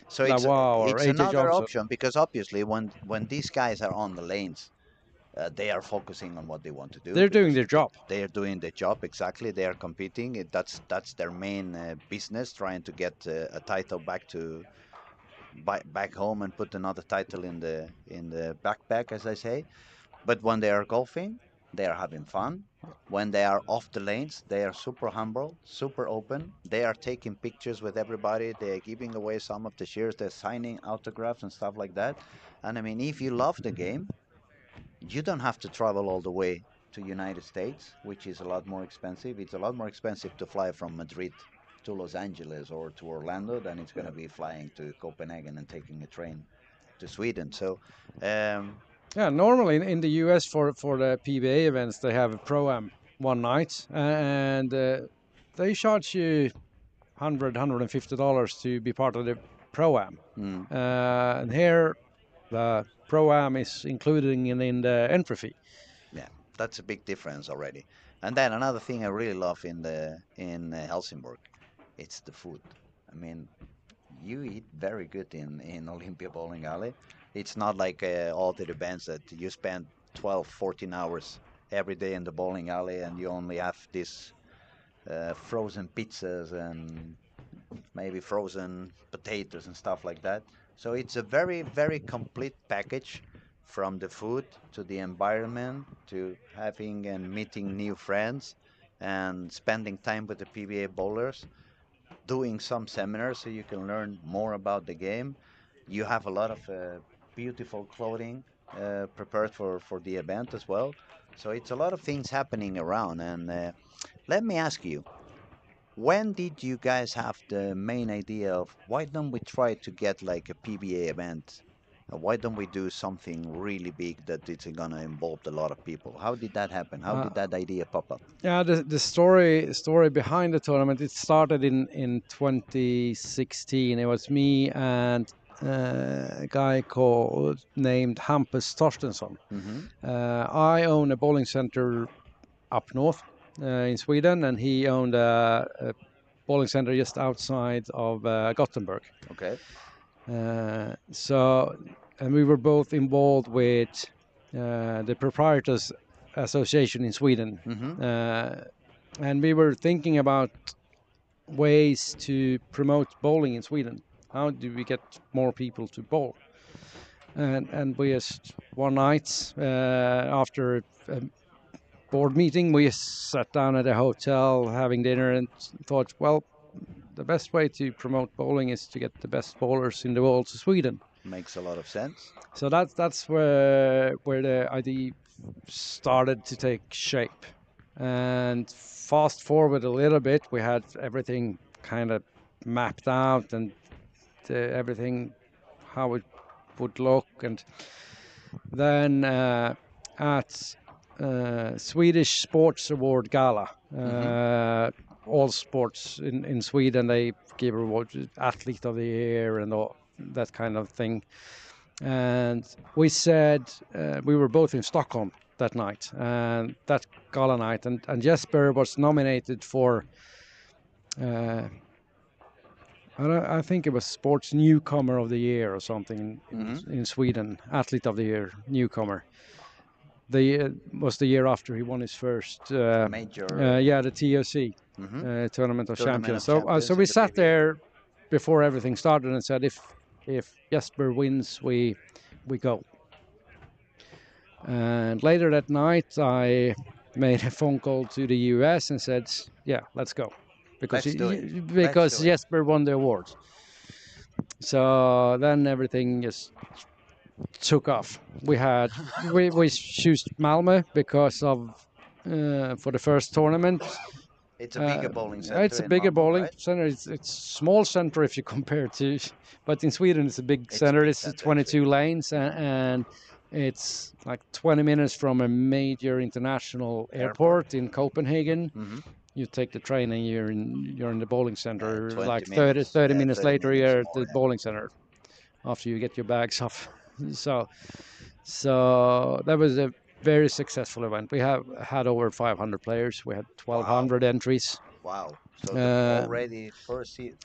So Lavoie or it's AJ another Johnson. option because obviously when these guys are on the lanes, they are focusing on what they want to do They're doing because their job. they are doing their job exactly. They are competing. That's their main business, trying to get a title back home and put another title in the backpack, as I say. But when they are golfing, they are having fun. When they are off the lanes, they are super humble, super open. They are taking pictures with everybody. They are giving away some of the shares. They're signing autographs and stuff like that. And I mean, if you love the game, you don't have to travel all the way to United States, which is a lot more expensive. It's a lot more expensive to fly from Madrid to Los Angeles or to Orlando than it's going to be flying to Copenhagen and taking a train to Sweden. So, um, Yeah, normally in the US for the PBA events they have a pro-am one night, and they charge you $150 to be part of the pro-am. mm, And here the pro-am is included in the entry fee. yeah, that's a big difference already. And then another thing I really love in Helsingborg, it's the food. I mean, you eat very good in Olympia Bowling Alley. It's not like all the events that you spend 12, 14 hours every day in the bowling alley and you only have this frozen pizzas and maybe frozen potatoes and stuff like that. So it's a very, very complete package from the food to the environment to having and meeting new friends and spending time with the PBA bowlers, doing some seminars so you can learn more about the game. You have a lot of beautiful clothing prepared for the event as well. So it's a lot of things happening around. And let me ask you, when did you guys have the main idea of why don't we try to get like a PBA event? Why don't we do something really big that it's gonna involve a lot of people? How did that happen? How Uh, did that idea pop up? yeah, the story behind the tournament, it started in 2016. It was me and a guy called named Hampus Torstensson. Hmm. I own a bowling center up north in Sweden, and he owned a bowling center just outside of Gothenburg. Okay. So, and we were both involved with the Proprietors Association in Sweden. Hmm. And we were thinking about ways to promote bowling in Sweden. How do we get more people to bowl? And we just one night after a board meeting, we sat down at a hotel having dinner and thought, well, the best way to promote bowling is to get the best bowlers in the world to Sweden. Makes a lot of sense. So that's where the idea started to take shape. And fast forward a little bit, we had everything kind of mapped out and everything how it would look. And then at Swedish Sports Award Gala, all sports in Sweden, they give award athlete of the year and all that kind of thing. And we said we were both in Stockholm that night, and that gala night, and Jesper was nominated for I think it was Sports Newcomer of the Year or something in Sweden, Athlete of the Year, newcomer. Was the year after he won his first Major the TOC Tournament of Tournament of Champions. So Champions so in we the sat PBA. there before everything started and said if Jesper wins, we go. And later that night, I made a phone call to the US and said, "Yeah, let's go," because Let's do it. because Let's do it. Jesper won the award. So then everything just took off. We chose Malmö because of for the first tournament. It's a bigger bowling center It's a in bigger Malmö, bowling right? center. It's small center if you compare to, but in Sweden it's a big It's a center. big It's center in 22 Sweden. lanes and it's like 20 minutes from a major international airport in Copenhagen. Hmm. You take the train and you're in the bowling center. 20 Like 30 minutes. 30 Yeah, minutes 30 later, minutes you're or at more. the Yeah. bowling center after you get your bags off. So that was a very successful event. We have had over 500 players. We had Wow. 1,200 entries. Wow. So Uh, already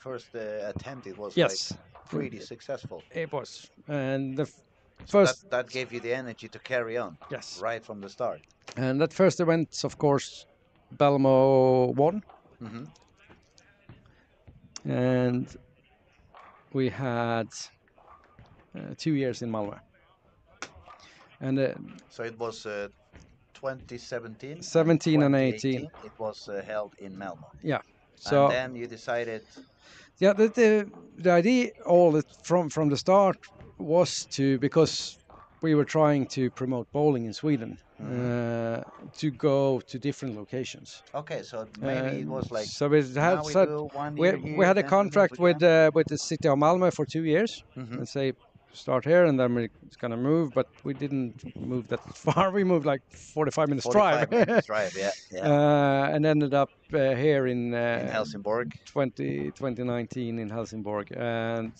first attempt it was like yes, pretty successful. it was. And the So first, that gave you the energy to carry on yes, right from the start. and that first event, of course, Belmo won, Hmm. and we had 2 years in Malmö. And So it was 2017 17 and 2018. 18, It was held in Malmö. yeah. And So then you decided, yeah, the idea from the start was because we were trying to promote bowling in Sweden to go to different locations. okay, so maybe it was like So we now had we said do one we year we here, had a then we move contract again. with the city of Malmö for 2 years. Mhm. And say start here and then we're gonna move, but we didn't move that far. We moved like 45 minutes 45 drive, minutes drive, yeah. and ended up here in In Helsingborg. 2019 in Helsingborg. And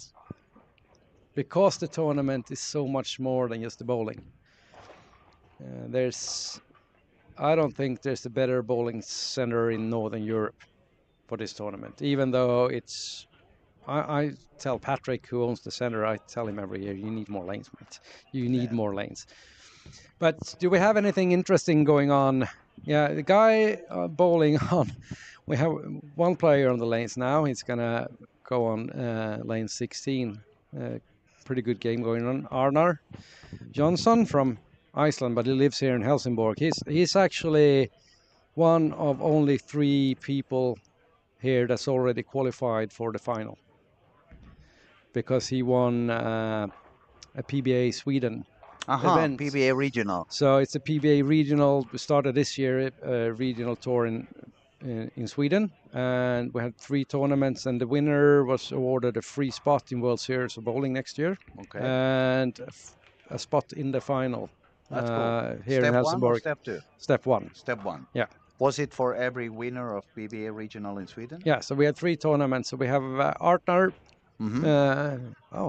because the tournament is so much more than just the bowling, I don't think there's a better bowling center in Northern Europe for this tournament, even though it's I tell Patrick, who owns the center, I tell him every year, you need more lanes, mate. You need more lanes. But do we have anything interesting going on? Yeah, the guy bowling on. We have one player on the lanes now. He's gonna go on lane 16. Pretty good game going on. Arnar Johnson from Iceland, but he lives here in Helsingborg. He's actually one of only 3 people here that's already qualified for the final because he won a PBA Sweden event. PBA regional. So it's a PBA regional. We started this year a regional tour in Sweden, and we had 3 tournaments, and the winner was awarded a free spot in World Series of Bowling next year, Okay. and a spot in the final. That's cool. Here Step in 1 or Helsingborg. step 2? Step 1. Step 1. Yeah. Was it for every winner of PBA regional in Sweden? Yeah. So we had 3 tournaments. So we have Artnar.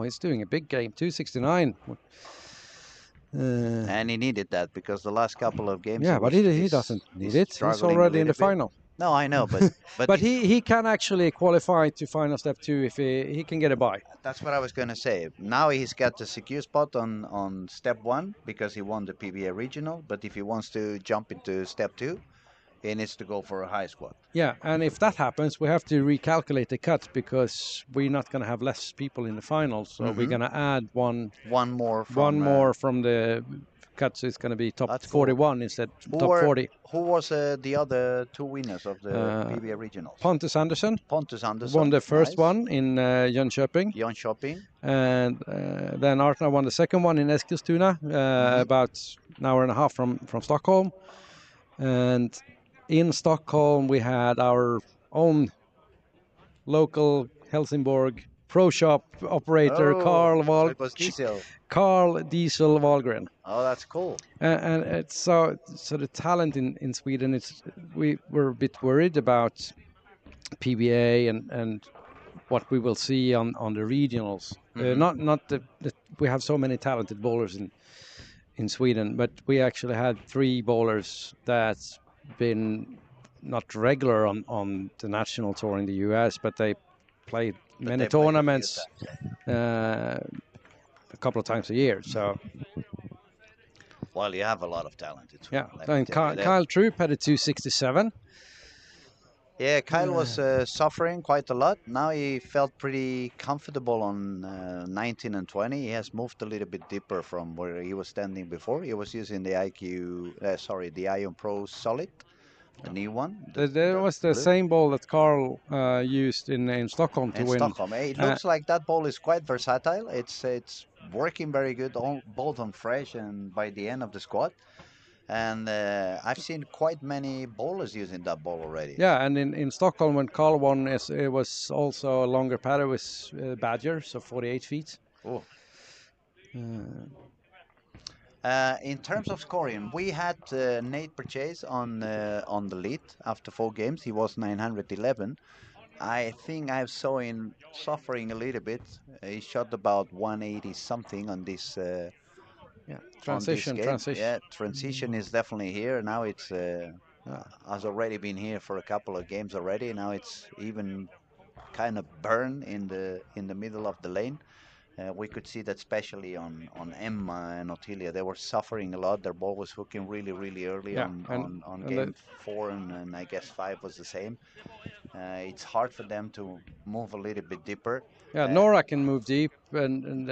He's doing a big game, 269. And he needed that because the last couple of games. Yeah, but he doesn't need it. He's already in the final. No, I know, but but he can actually qualify to final step 2 if he can get a bye. That's what I was going to say. Now he's got the secure spot on step 1 because he won the PBA regional. But if he wants to jump into step 2, he needs to go for a high squad. Yeah, and if that happens, we have to recalculate the cut because we're not going to have less people in the final. So we're going to add one more from the cut. So it's going to be top 41 cool. instead top 40. Who was the other 2 winners of the PBA regionals? Pontus Anderson. Pontus Anderson won the first one in Jönköping. And then Artnar won the second one in Eskilstuna, about an hour and a half from Stockholm. And in Stockholm, we had our own local Helsingborg pro shop operator, Carl Diesel Wahlgren. Oh, that's cool. And it's so the talent in Sweden, we were a bit worried about PBA and what we will see on the regionals. Not that we have so many talented bowlers in Sweden, but we actually had 3 bowlers that's been not regular on the national tour in the US, but they played many tournaments a couple of times a year. So, well, you have a lot of talent. Yeah, and Kyle Troop had a 267. Yeah, Kyle was suffering quite a lot. Now he felt pretty comfortable on 19 and 20. He has moved a little bit deeper from where he was standing before. He was using the the Ion Pro Solid, the new one. That was the same ball that Carl used in Stockholm to win. Stockholm. It looks like that ball is quite versatile. It's working very good, both on fresh and by the end of the squad. And I've seen quite many bowlers using that ball already. Yeah, and in Stockholm when Carl won, it was also a longer pattern with Badger, so 48 feet. Oh. In terms of scoring, we had Nate Purchase on the lead after 4 games. He was 911. I think I saw him suffering a little bit. He shot about 180 something on this. Transition. Yeah, transition is definitely here. Now it's has already been here for a couple of games already. Now it's even kind of burn in the middle of the lane. We could see that especially on Emma and Ottilia. They were suffering a lot. Their ball was hooking really, really early on game 4 and I guess 5 was the same. It's hard for them to move a little bit deeper. Yeah, Nora can move deep, and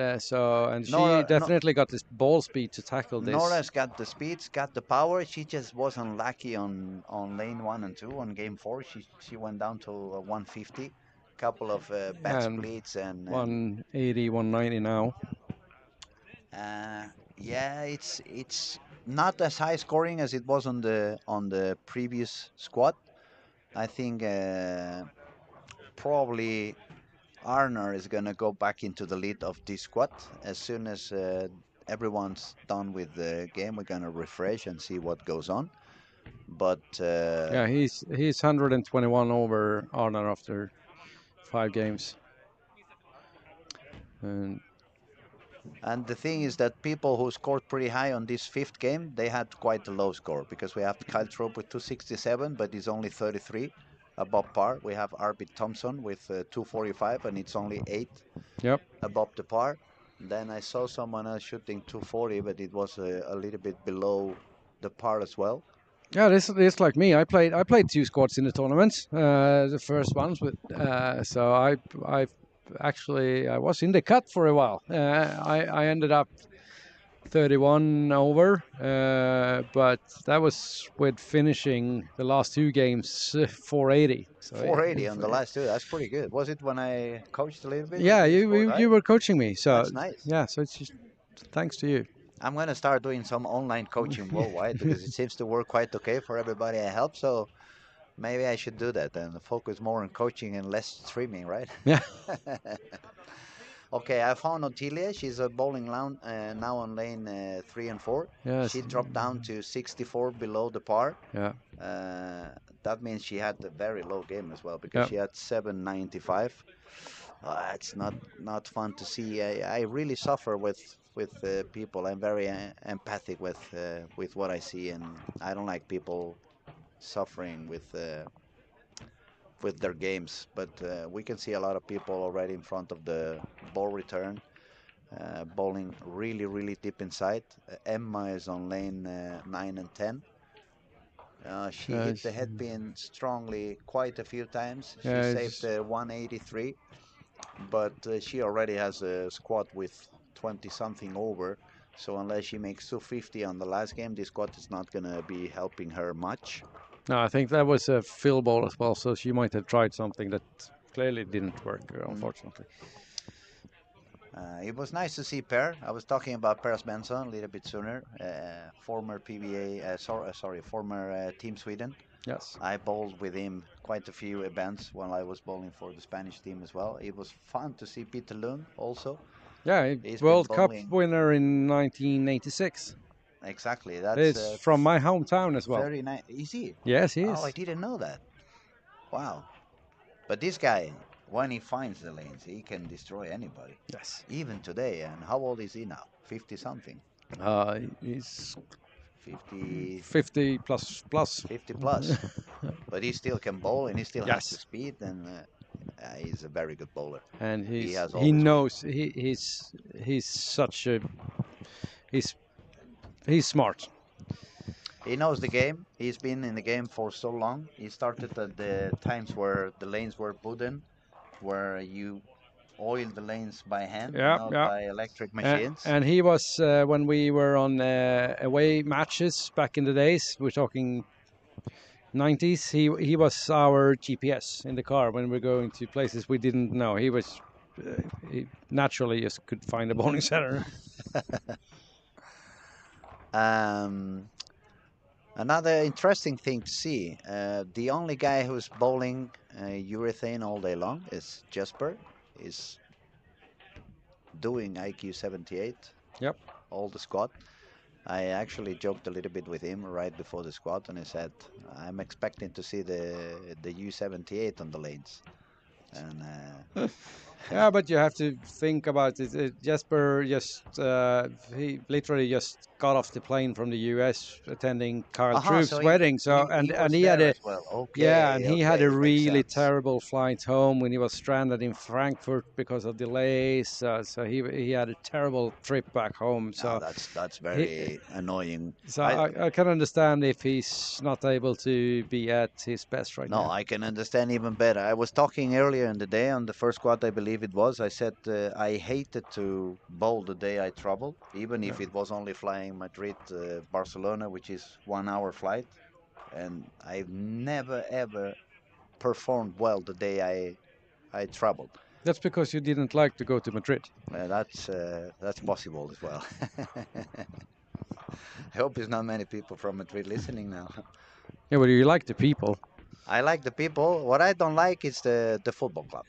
she definitely got this ball speed to tackle this. Nora's got the speeds, got the power. She just wasn't lucky on lane 1 and 2. On game 4, she went down to 150. Couple of bad splits and 180, 190 now. Yeah, it's not as high scoring as it was on the previous squad. I think probably Arnar is gonna go back into the lead of this squad as soon as everyone's done with the game. We're gonna refresh and see what goes on. But yeah, he's 121 over Arnar after 5 games. And the thing is that people who scored pretty high on this 5th game, they had quite a low score because we have Kyle Troop with 267, but he's only 33 above par. We have Arbit Thompson with 245, and it's only 8 Yep. above the par. Then I saw someone else shooting 240, but it was a little bit below the par as well. Yeah, this like me. I played two squads in the tournament. The first ones, but so I actually I was in the cut for a while. I ended up 31 over, but that was with finishing the last two games 480. So 480 on the last two. That's pretty good. Was it when I coached a little bit? yeah, You you scored you, high? you were coaching me, so That's nice. yeah, so it's just thanks to you. I'm gonna start doing some online coaching worldwide because it seems to work quite okay for everybody I help. So maybe I should do that and focus more on coaching and less streaming, right? Yeah. Okay, I found Otilia. She's a bowling now on lane 3 and 4. Yes. She dropped down to 64 below the par. Yeah. That means she had a very low game as well because Yeah. she had 795. It's not fun to see. I really suffer with people. I'm very empathic with what I see, and I don't like people suffering with their games. But we can see a lot of people already in front of the ball return, bowling really deep inside. Emma is on lane 9 and 10. She Uh, hit the head pin strongly quite a few times. She yeah. saved 183, but she already has a squad with 20 something over. So unless she makes 250 on the last game, this squad is not going to be helping her much. No, I think that was a fill ball as well, so she might have tried something that clearly didn't work, unfortunately. It was nice to see Per. I was talking about Per Svensson a little bit sooner. Former PBA, former Team Sweden. Yes. I bowled with him quite a few events while I was bowling for the Spanish team as well. It was fun to see Peter Lund also. Yeah, He's World been Cup bowling. winner in 1986. Exactly. That's It's from my hometown as well. very nice. Is he? Yes, he Oh, I is. didn't know that. Wow. But this guy, when he finds the lanes, he can destroy anybody. Yes. Even today. And how old is he now? 50 something. He's 50, 50 plus. 50 plus. But he still can bowl and he still has the Yes. speed, and he's a very good bowler. And He has all he the speed. knows he's such a he's smart. He knows the game. He's been in the game for so long. He started at the times where the lanes were wooden, where you oil the lanes by hand, Yeah, not yeah. by electric machines. And he was when we were on away matches back in the days. We're talking 90s. He was our GPS in the car when we're going to places we didn't know. He was he naturally just could find a bowling center. Another interesting thing to see, the only guy who's bowling urethane all day long is Jesper. Is doing IQ 78. Yep. All the squad. I actually joked a little bit with him right before the squad, and I said, I'm expecting to see the U78 on the lanes. And Yeah, but you have to think about it. Jesper he literally just got off the plane from the US attending Carl Troop's so wedding. So he and was he had there a as well. Okay, yeah, and he had okay, a makes really sense. terrible flight home when he was stranded in Frankfurt because of delays. So he had a terrible trip back home. So that's very annoying. so I can understand if he's not able to be at his best right No, now. I can understand even better. I was talking earlier in the day on the first squad, I believe it was. I said I hated to bowl the day I traveled, even if it was only flying Madrid, Barcelona, which is 1 hour flight. And I've never ever performed well the day I traveled. That's because you didn't like to go to Madrid. That's possible as well. I hope there's not many people from Madrid listening now. Yeah, well, you like the people. I like the people. What I don't like is the football club.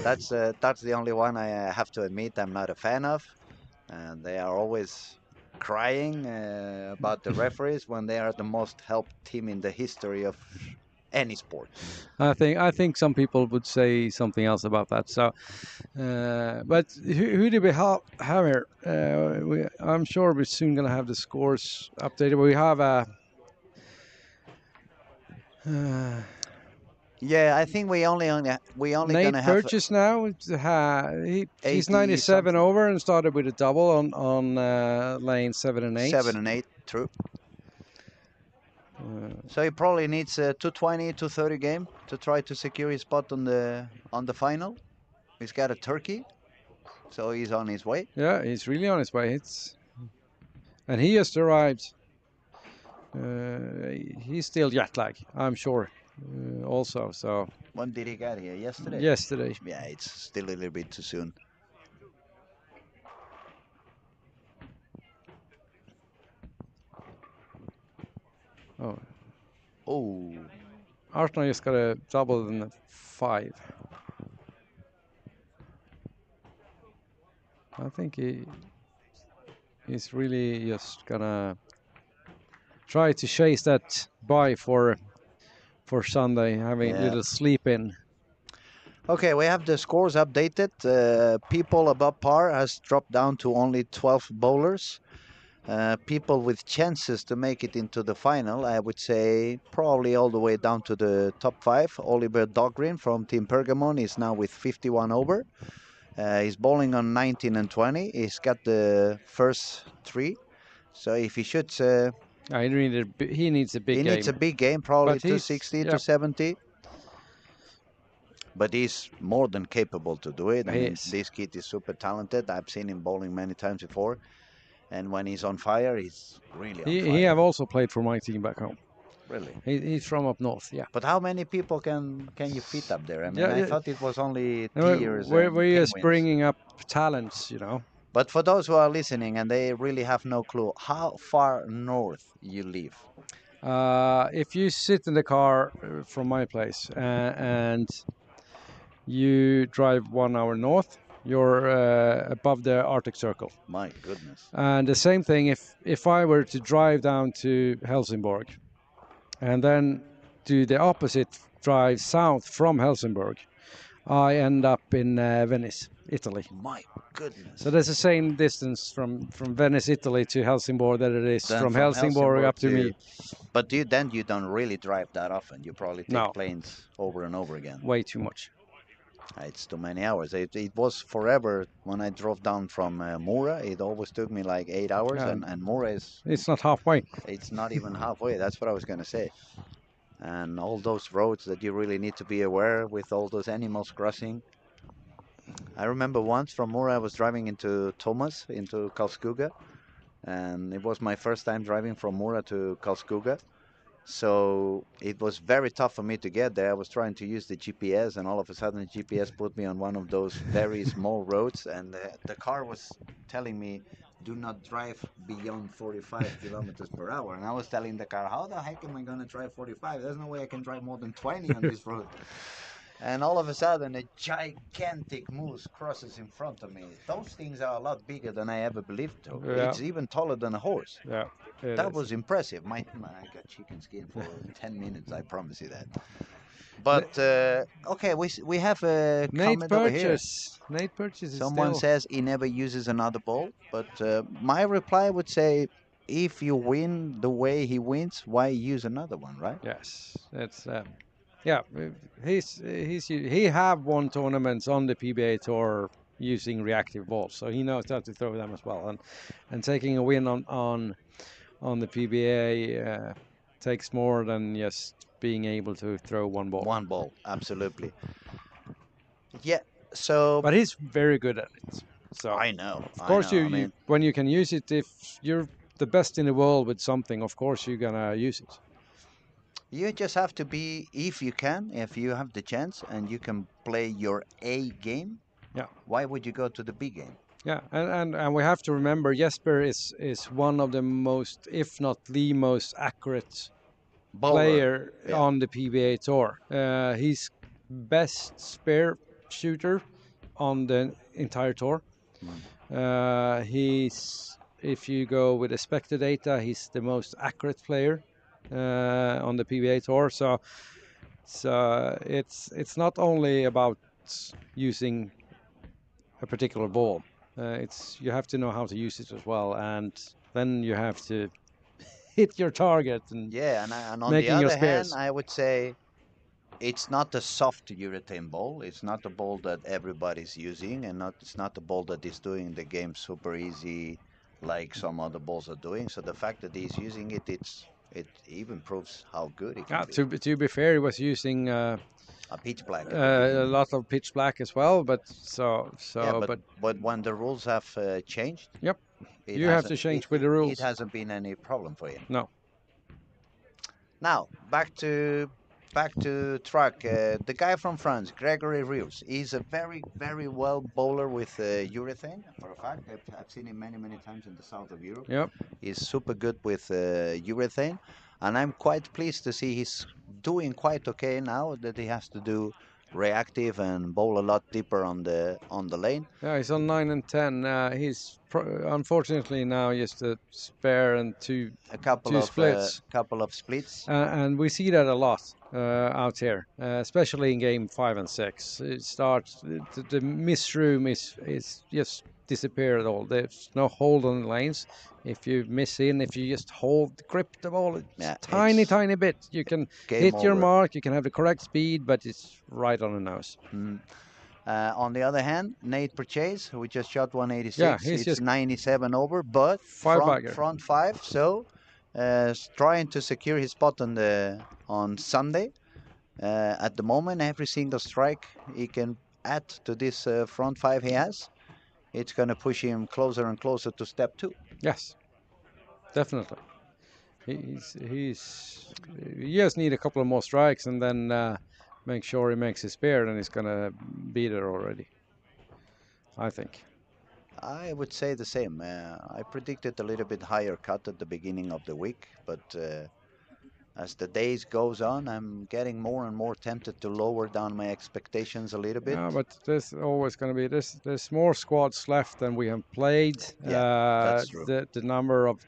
That's the only one I have to admit I'm not a fan of. And they are always crying about the referees when they are the most helped team in the history of any sport. I think some people would say something else about that. So, but who do we have here? I'm sure we're soon going to have the scores updated. We have a. Yeah, I think we only Nate gonna have Purchase now. He's 80 97 something, over and started with a double on lane 7 and 8. 7 and 8. True. So he probably needs a 220, 230 game to try to secure his spot on the final. He's got a turkey, so he's on his way. Yeah, he's really on his way. And he just arrived. He's still jet lag, I'm sure. Also, so When did he get here? Yesterday. yesterday. Yeah, it's still a little bit too soon. Oh, Oh, Arsenal just got a double in the 5. I think he's really just gonna try to chase that by for Sunday, having a yeah. little sleep in. Okay, we have the scores updated. People above par has dropped down to only 12 bowlers. People with chances to make it into the final, I would say probably all the way down to the top 5. Oliver Dahlgren from Team Pergamon is now with 51 over. He's bowling on 19 and 20. He's got the first 3. So if he shoots, He needs a big he game. needs a big game, probably But he's 260 to 70. But he's more than capable to do it. I He mean, is. this kid is super talented. I've seen him bowling many times before. And when he's on fire, he's really on He fire. have also played for my team back home. Really. He's from up north, yeah. But how many people can you fit up there? I mean, Yeah, I yeah. thought it was only No, tears we're and just penguins. bringing up talents, But for those who are listening and they really have no clue, how far north you live? If you sit in the car from my place and you drive 1 hour north, you're above the Arctic Circle. My goodness. And the same thing if I were to drive down to Helsingborg and then do the opposite, drive south from Helsingborg, I end up in Venice, Italy. My goodness. So there's the same distance from Venice, Italy to Helsingborg that it is Then from Helsingborg up to me. But then you don't really drive that often. You probably take No. planes over and over again. Way too much. It's too many hours. It was forever when I drove down from Mura. It always took me like 8 hours, Yeah. and Mura is It's not halfway. it's not even halfway. That's what I was gonna say. And all those roads that you really need to be aware with all those animals crossing. I remember once from Mura I was driving into Thomas, into Karlskoga, and it was my first time driving from Mura to Karlskoga. So it was very tough for me to get there. I was trying to use the GPS, and all of a sudden the GPS put me on one of those very small roads, and the car was telling me, "Do not drive beyond 45 kilometers per hour." And I was telling the car, "How the heck am I going to drive 45? There's no way I can drive more than 20 on this road." And all of a sudden, a gigantic moose crosses in front of me. Those things are a lot bigger than I ever believed to. Yeah. It's even taller than a horse. Yeah. That was impressive. I got chicken skin for 10 minutes, I promise you that. But, okay, we have a Nate comment over here. Purchase. Nate Purchase is Someone still. says he never uses another ball. But my reply would say, if you win the way he wins, why use another one, right? Yes, it's yeah. He have won tournaments on the PBA tour using reactive balls, so he knows how to throw them as well. And taking a win on the PBA takes more than just being able to throw one ball. One ball, absolutely. Yeah. So, But he's very good at it. So I know. of course, I mean, when you can use it, if you're the best in the world with something, of course you're gonna use it. you just have to be, if you can, if you have the chance and you can play your A game. Yeah. Why would you go to the B game? Yeah, and we have to remember Jesper is one of the most, if not the most accurate player Yeah. on the PBA tour. He's best spare shooter on the entire tour. He's, if you go with expected data, he's the most accurate player on the PBA tour. So it's not only about using a particular ball. It's you have to know how to use it as well, and then you have to hit your target and Yeah, and on the making your other hand, spares. I would say it's not a soft urethane ball. It's not a ball that everybody's using, and it's not a ball that is doing the game super easy like some other balls are doing. So the fact that he's using it, it even proves how good it can be. To be fair, he was using A pitch black at the beginning. a lot of pitch black as well, but Yeah, but but when the rules have changed, yep, it you have hasn't to change it, with the it, rules. it hasn't been any problem for you. No. Now back to track. The guy from France, Gregory Rios, he's a very well bowler with urethane. For a fact, I've seen him many times in the south of Europe. Yep. He's super good with urethane, and I'm quite pleased to see he's doing quite okay now that he has to do reactive and bowl a lot deeper on the lane. Yeah, he's on 9 and 10. He's unfortunately now just a spare and A two splits. couple of splits. And we see that a lot out here, especially in game 5 and 6. It starts the miss room is just disappeared all. There's no hold on the lanes. If you miss in, if you just grip the ball, it's Yeah, tiny bit. You can hit your over. mark. You can have the correct speed, but it's right on the nose. On the other hand, Nate Purchase, who just shot 186, Yeah, he's it's just 97 over, but front five. So trying to secure his spot on Sunday. At the moment, every single strike he can add to this front five he has, it's going to push him closer and closer to step 2. Yes, definitely. He just need a couple of more strikes and then make sure he makes his spare, and he's gonna be there already, I think. I would say the same. I predicted a little bit higher cut at the beginning of the week, but as the days goes on, I'm getting more and more tempted to lower down my expectations a little bit. Yeah, but there's always going to be there's more squads left than we have played. That's true. The number of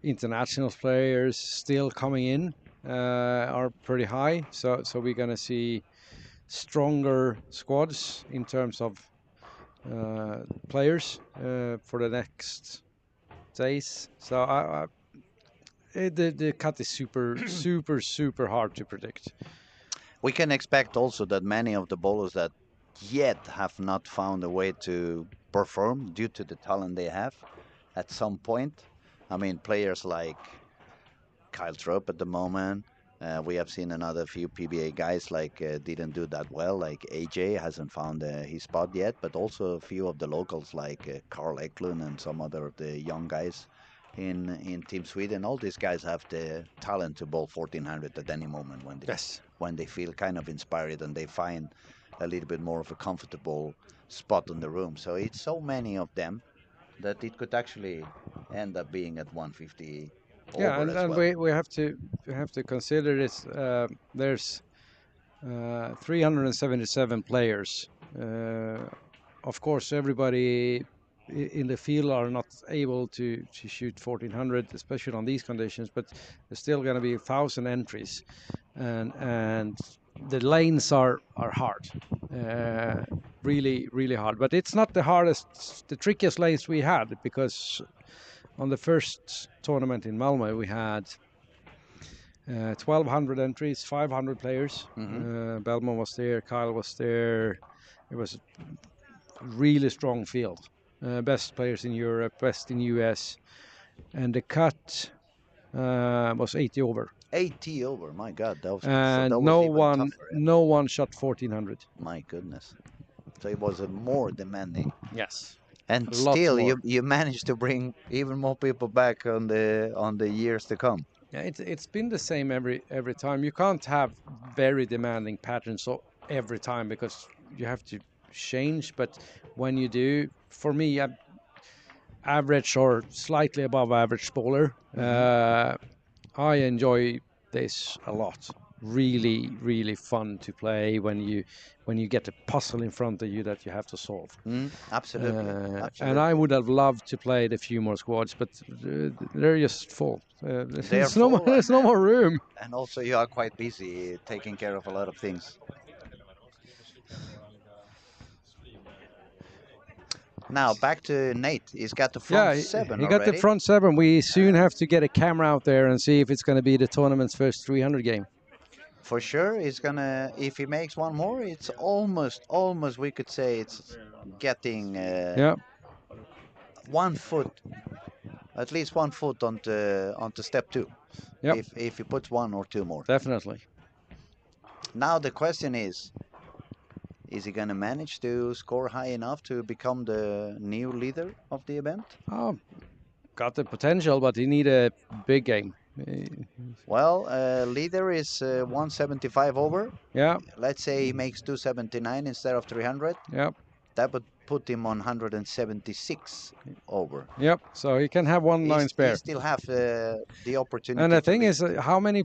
international players still coming in are pretty high, so we're going to see stronger squads in terms of players for the next days. So the cut is super hard to predict. We can expect also that many of the bowlers that yet have not found a way to perform due to the talent they have at some point. I mean, players like Kyle Trupp at the moment. We have seen another few PBA guys didn't do that well, like AJ hasn't found his spot yet, but also a few of the locals like Carl Eklund and some other of the young guys in Team Sweden. All these guys have the talent to bowl 1400 at any moment when they feel kind of inspired and they find a little bit more of a comfortable spot in the room. So it's so many of them that it could actually end up being at 150. Yeah, and well. we have to consider this. There's 377 players. Of course, everybody in the field are not able to shoot 1400, especially on these conditions. But there's still going to be 1,000 entries, and the lanes are hard, really hard. But it's not the trickiest lanes we had, because on the first tournament in Malmö we had 1,200 entries, 500 players. Belmont was there, Kyle was there. It was a really strong field. Best players in Europe, best in US, and the cut was 80 over. 80 over, my God, that was no one shot 1400. My goodness, so it was more demanding. Yes, and still you managed to bring even more people back on the years to come. Yeah, it's been the same every time. You can't have very demanding patterns every time because you have to change. But when you do, for me, average or slightly above average bowler, I enjoy this a lot. Really fun to play when you get a puzzle in front of you that you have to solve. Absolutely. And I would have loved to play a few more squads, but they're just full. There's no more room. And also you are quite busy taking care of a lot of things. Now back to Nate. He's got the front seven. He got the front seven. We soon have to get a camera out there and see if it's going to be the tournament's first 300 game. For sure, it's gonna. If he makes one more, it's almost. We could say it's getting Yeah, 1 foot, at least 1 foot onto step two. yep, If he puts one or two more. definitely. Now the question is he gonna manage to score high enough to become the new leader of the event? Oh, got the potential, but he need a big game. Well, leader is 175 over. Yeah, Let's say he makes 279 instead of 300. yep, That would put him on 176 over. yep. So he can have one line He spare. still have the And opportunity the to thing lead. is, how many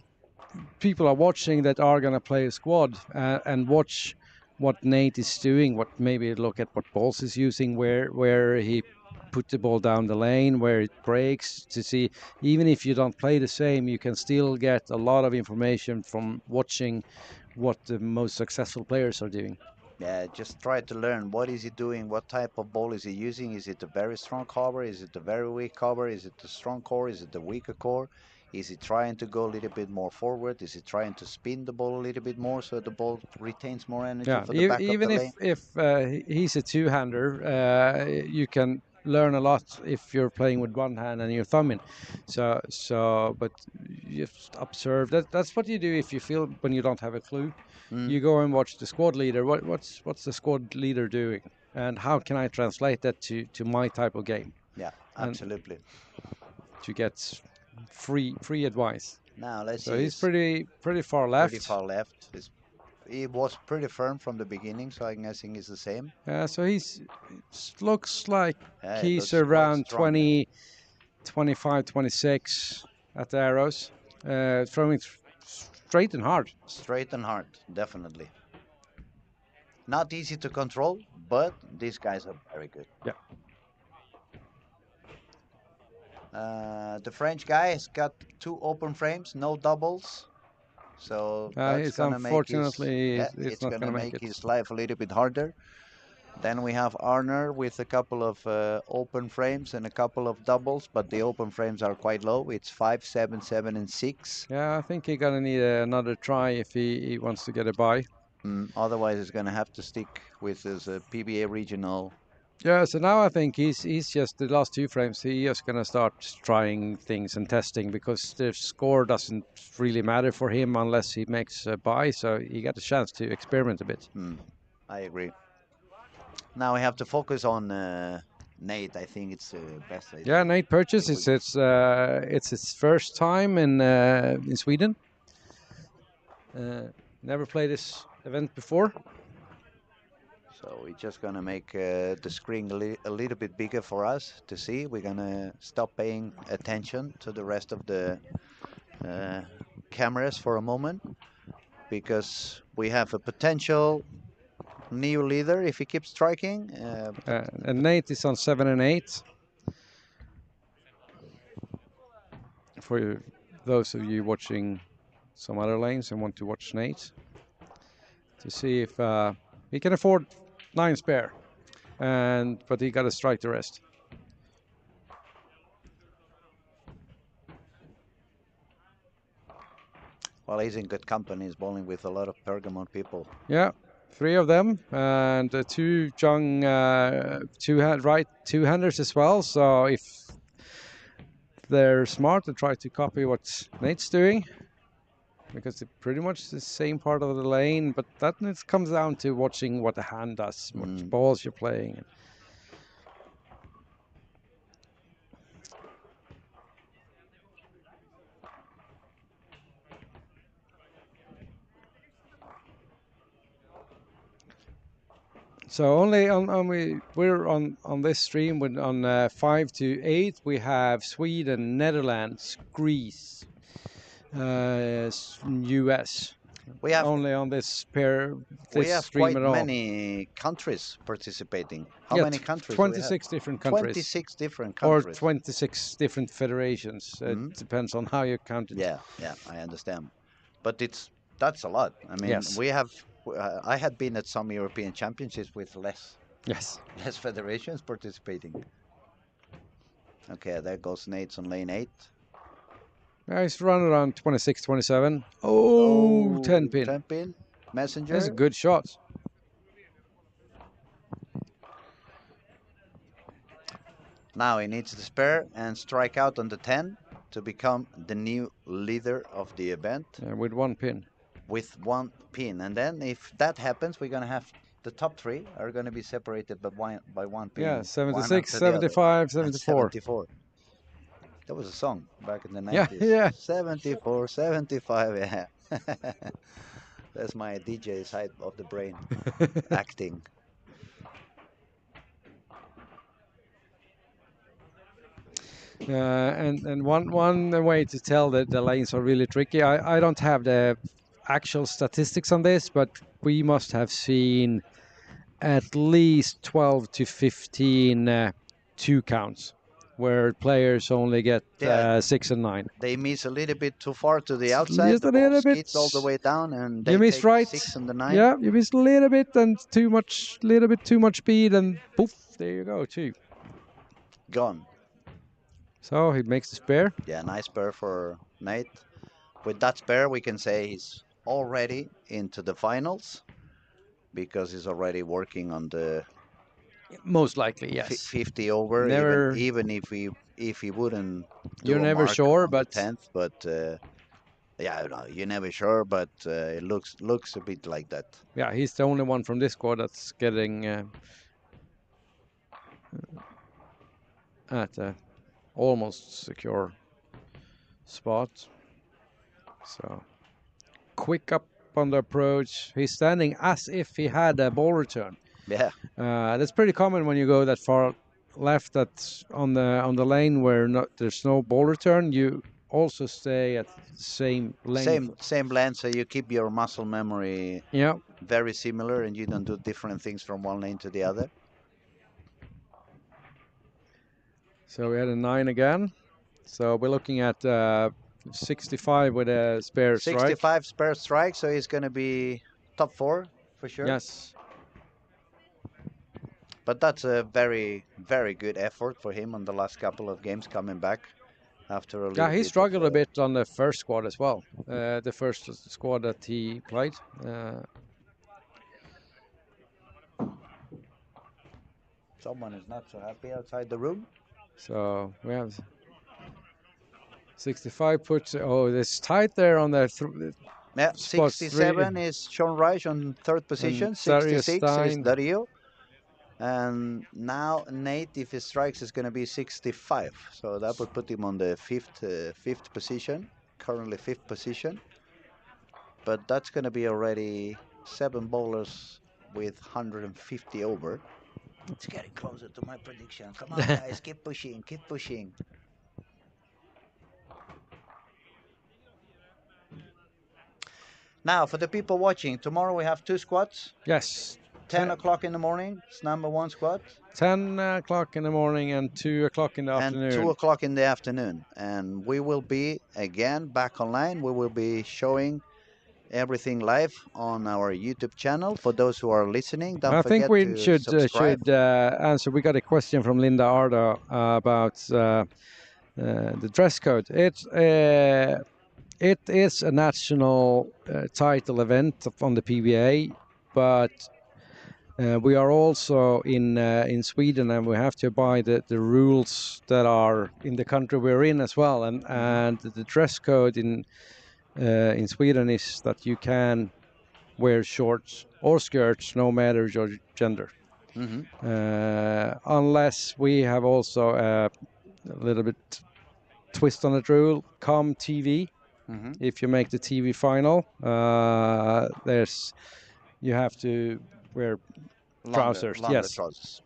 people are watching that are gonna play a squad and watch what Nate is doing? What maybe look at what balls he's using, where he put the ball down the lane, where it breaks, to see. Even if you don't play the same, you can still get a lot of information from watching what the most successful players are doing. Yeah, just try to learn what is he doing, what type of ball is he using. Is it a very strong cover? Is it a very weak cover? Is it a strong core? Is it a weaker core? Is he trying to go a little bit more forward? Is he trying to spin the ball a little bit more so the ball retains more energy Yeah, for the back of the even lane? if he's a two-hander, you can learn a lot if you're playing with one hand and your thumb in. But you just observe. That's what you do if you feel when you don't have a clue. Mm, You go and watch the squad leader. What's the squad leader doing, and how can I translate that to my type of game, yeah, and absolutely. to get free advice. Now let's So see. he's It's pretty far pretty left. far left. He was pretty firm from the beginning, so I'm guessing it's the same. So looks like It he's looks quite around strong. 20, 25, 26 at the arrows, throwing straight and hard. Straight and hard, definitely. Not easy to control, but these guys are very good. Yeah. The French guy has got two open frames, no doubles. So that's It's gonna make his unfortunately yeah, it's it's not gonna gonna make make it. his life a little bit harder. Then we have Arner with a couple of open frames and a couple of doubles, but the open frames are quite low. It's 5, 7, 7, and 6. Yeah, I think he's gonna need another try if he wants to get a buy. Otherwise, he's gonna have to stick with his PBA regional. Yeah, so now I think he's just the last two frames. He's just gonna start trying things and testing because the score doesn't really matter for him unless he makes a buy. So he got a chance to experiment a bit. I agree. Now we have to focus on Nate. I think it's the best idea. Yeah, Nate Purchase. If we- It's his first time in Sweden. Never played this event before. So we're just gonna make the screen a little bit bigger for us to see. We're gonna stop paying attention to the rest of the cameras for a moment because we have a potential new leader if he keeps striking. And Nate is on 7 and 8. For those of you watching some other lanes and want to watch Nate, to see if he can afford 9 spare, but he got to strike the rest. Well, he's in good company. He's bowling with a lot of Pergamon people. Yeah, 3 of them and 2 young two-handers as well. So if they're smart, they try to copy what Nate's doing because they're pretty much the same part of the lane. But that it comes down to watching what the hand does, what balls you're playing. So only we're on this stream on 5 to 8 we have Sweden, Netherlands, Greece, US. We have only on this pair we this have stream quite at all. many countries participating. How Yeah, many countries? do we have? 26 different countries 26 different or countries. 26 different federations. It depends on how you count it. Yeah, I understand. But that's a lot. I mean, Yes. we have. I had been at some European championships with Yes. less federations participating. Okay, there goes Nate's on lane 8. He's running around 26, 27. Oh, 10 pin. 10 pin. Messenger. That's a good shot. Now he needs the spare and strike out on the 10 to become the new leader of the event With 1 pin. with 1 pin. And then if that happens, we're going to have the top 3 are going to be separated by 1 pin. Yeah, one 76, after the other. 75, And 74. 74. That was a song back in the 90s. Yeah, yeah. 74, 75, yeah. That's my DJ side of the brain acting. And one way to tell that the lanes are really tricky. I don't have the actual statistics on this, but we must have seen at least 12 to 15 two counts where players only get Yeah. 6 and 9. They miss a little bit too far to the It's outside. just The a ball little bit. skids all the way down, and You they missed take the right. 6 and the 9. Yeah, you missed a little bit and little bit too much speed, and poof, there you go, too. Gone. So he makes the spare. Yeah, nice spare for Nate. With that spare, we can say he's already into the finals because he's already working on the Most likely, yes. 50 over. Never. Even if he wouldn't do You're a never mark sure, on the but 10th, but yeah, no, you're never sure, but it looks a bit like that. yeah, he's the only one from this squad that's getting at a almost secure spot. So quick up on the approach. He's standing as if he had a ball return. Yeah, That's pretty common when you go that far left. That's on the lane where there's no ball return. You also stay at the same length. same length, so you keep your muscle memory Yeah. very similar, and you don't do different things from one lane to the other. So we had a 9 again. So we're looking at 65 with a spare strike. 65 spare strike, so he's going to be top 4 for sure. Yes. But that's a very, very good effort for him on the last couple of games coming back after a little Yeah, he bit struggled of, a bit on the first squad as well. The first squad that he played. Someone is not so happy outside the room. So we have 65 puts. Oh, it's tight there on the. Yeah, spot 67 three. is Sean Reich on 3rd position. 66 is Stein. Dario. And now Nate, if he strikes, is going to be 65. So that would put him on the fifth position, currently 5th position. But that's going to be already 7 bowlers with 150 over. It's getting closer to my prediction. Come on, guys, keep pushing, keep pushing. Now, for the people watching, tomorrow we have 2 squads. Yes. 10 o'clock in the morning, it's number 1 squad. 10 o'clock in the morning and 2 o'clock in the afternoon. And 2 o'clock in the afternoon. And we will be, again, back online. We will be showing everything live on our YouTube channel. For those who are listening, don't forget I think we to should subscribe. answer. We got a question from Linda Arda about the dress code. It is a national title event on the PBA, but we are also in Sweden, and we have to abide the rules that are in the country we're in as well. And the dress code in Sweden is that you can wear shorts or skirts, no matter your gender, unless we have also a little bit twist on the rule. Come TV. If you make the TV final, you have to wear trousers. Longer Yes. trousers.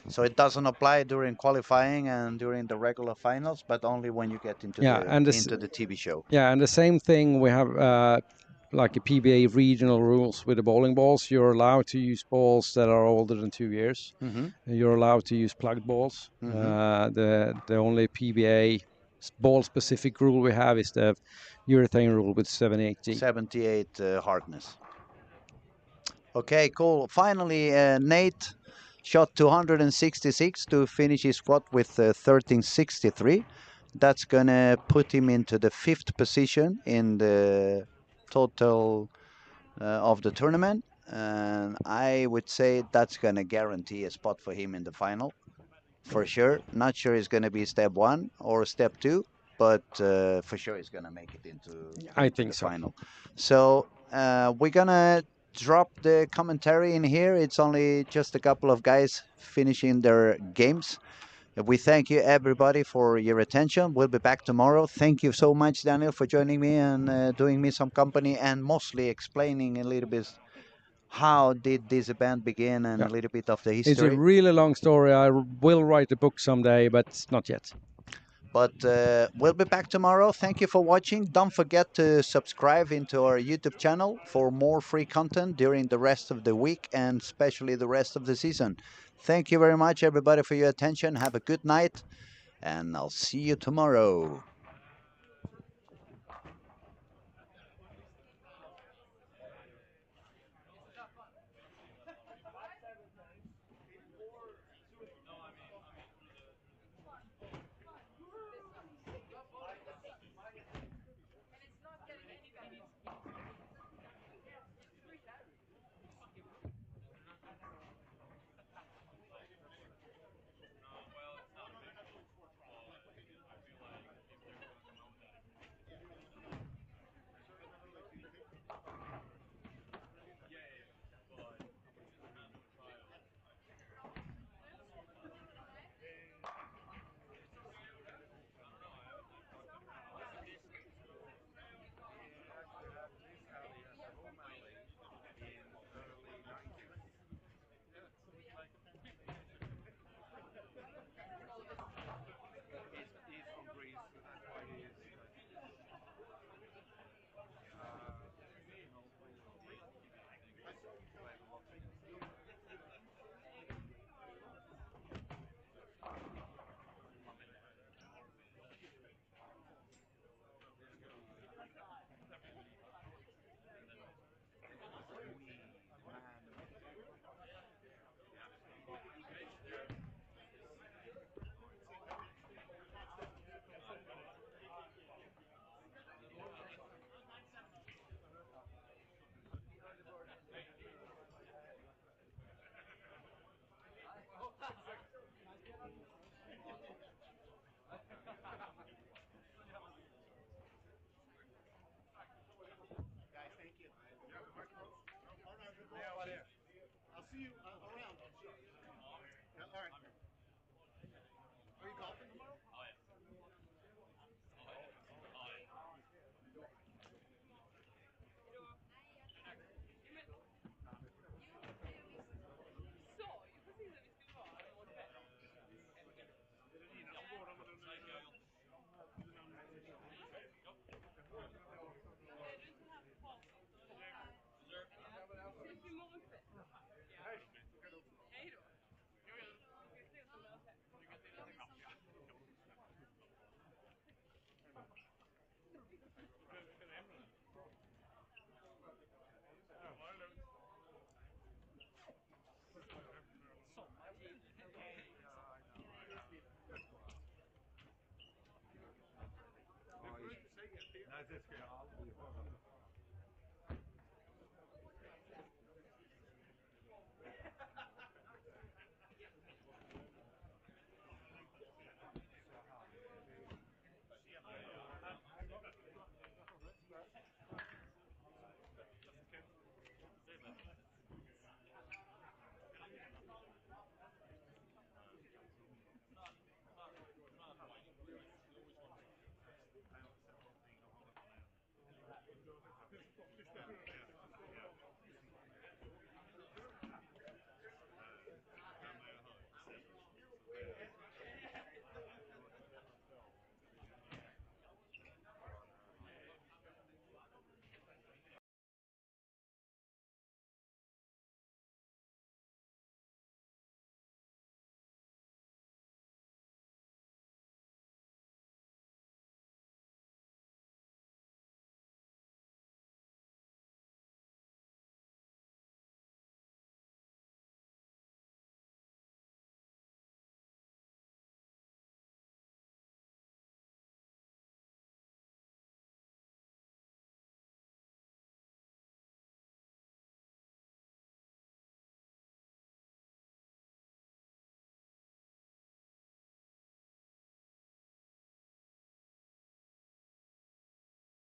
So it doesn't apply during qualifying and during the regular finals, but only when you get into the TV show. Yeah, and the same thing we have like a PBA regional rules with the bowling balls. You're allowed to use balls that are older than 2 years. You're allowed to use plugged balls. The only PBA ball-specific rule we have is the urethane rule with 78G. 78 hardness. Okay, cool. Finally, Nate shot 266 to finish his squad with 1363. That's gonna put him into the fifth position in the total of the tournament, and I would say that's gonna guarantee a spot for him in the final for sure. Not sure it's gonna be step one or step two, but for sure it's gonna make it I into think the so. final. So we're gonna drop the commentary in here. It's only just a couple of guys finishing their games. We thank you everybody for your attention. We'll be back tomorrow. Thank you so much, Daniel, for joining me and doing me some company and mostly explaining a little bit how did this event begin and Yeah. a little bit of the It's a history. really long story. I will write a book someday, but not yet. But we'll be back tomorrow. Thank you for watching. Don't forget to subscribe into our YouTube channel for more free content during the rest of the week and especially the rest of the season. Thank you very much, everybody, for your attention. Have a good night, and I'll see you tomorrow.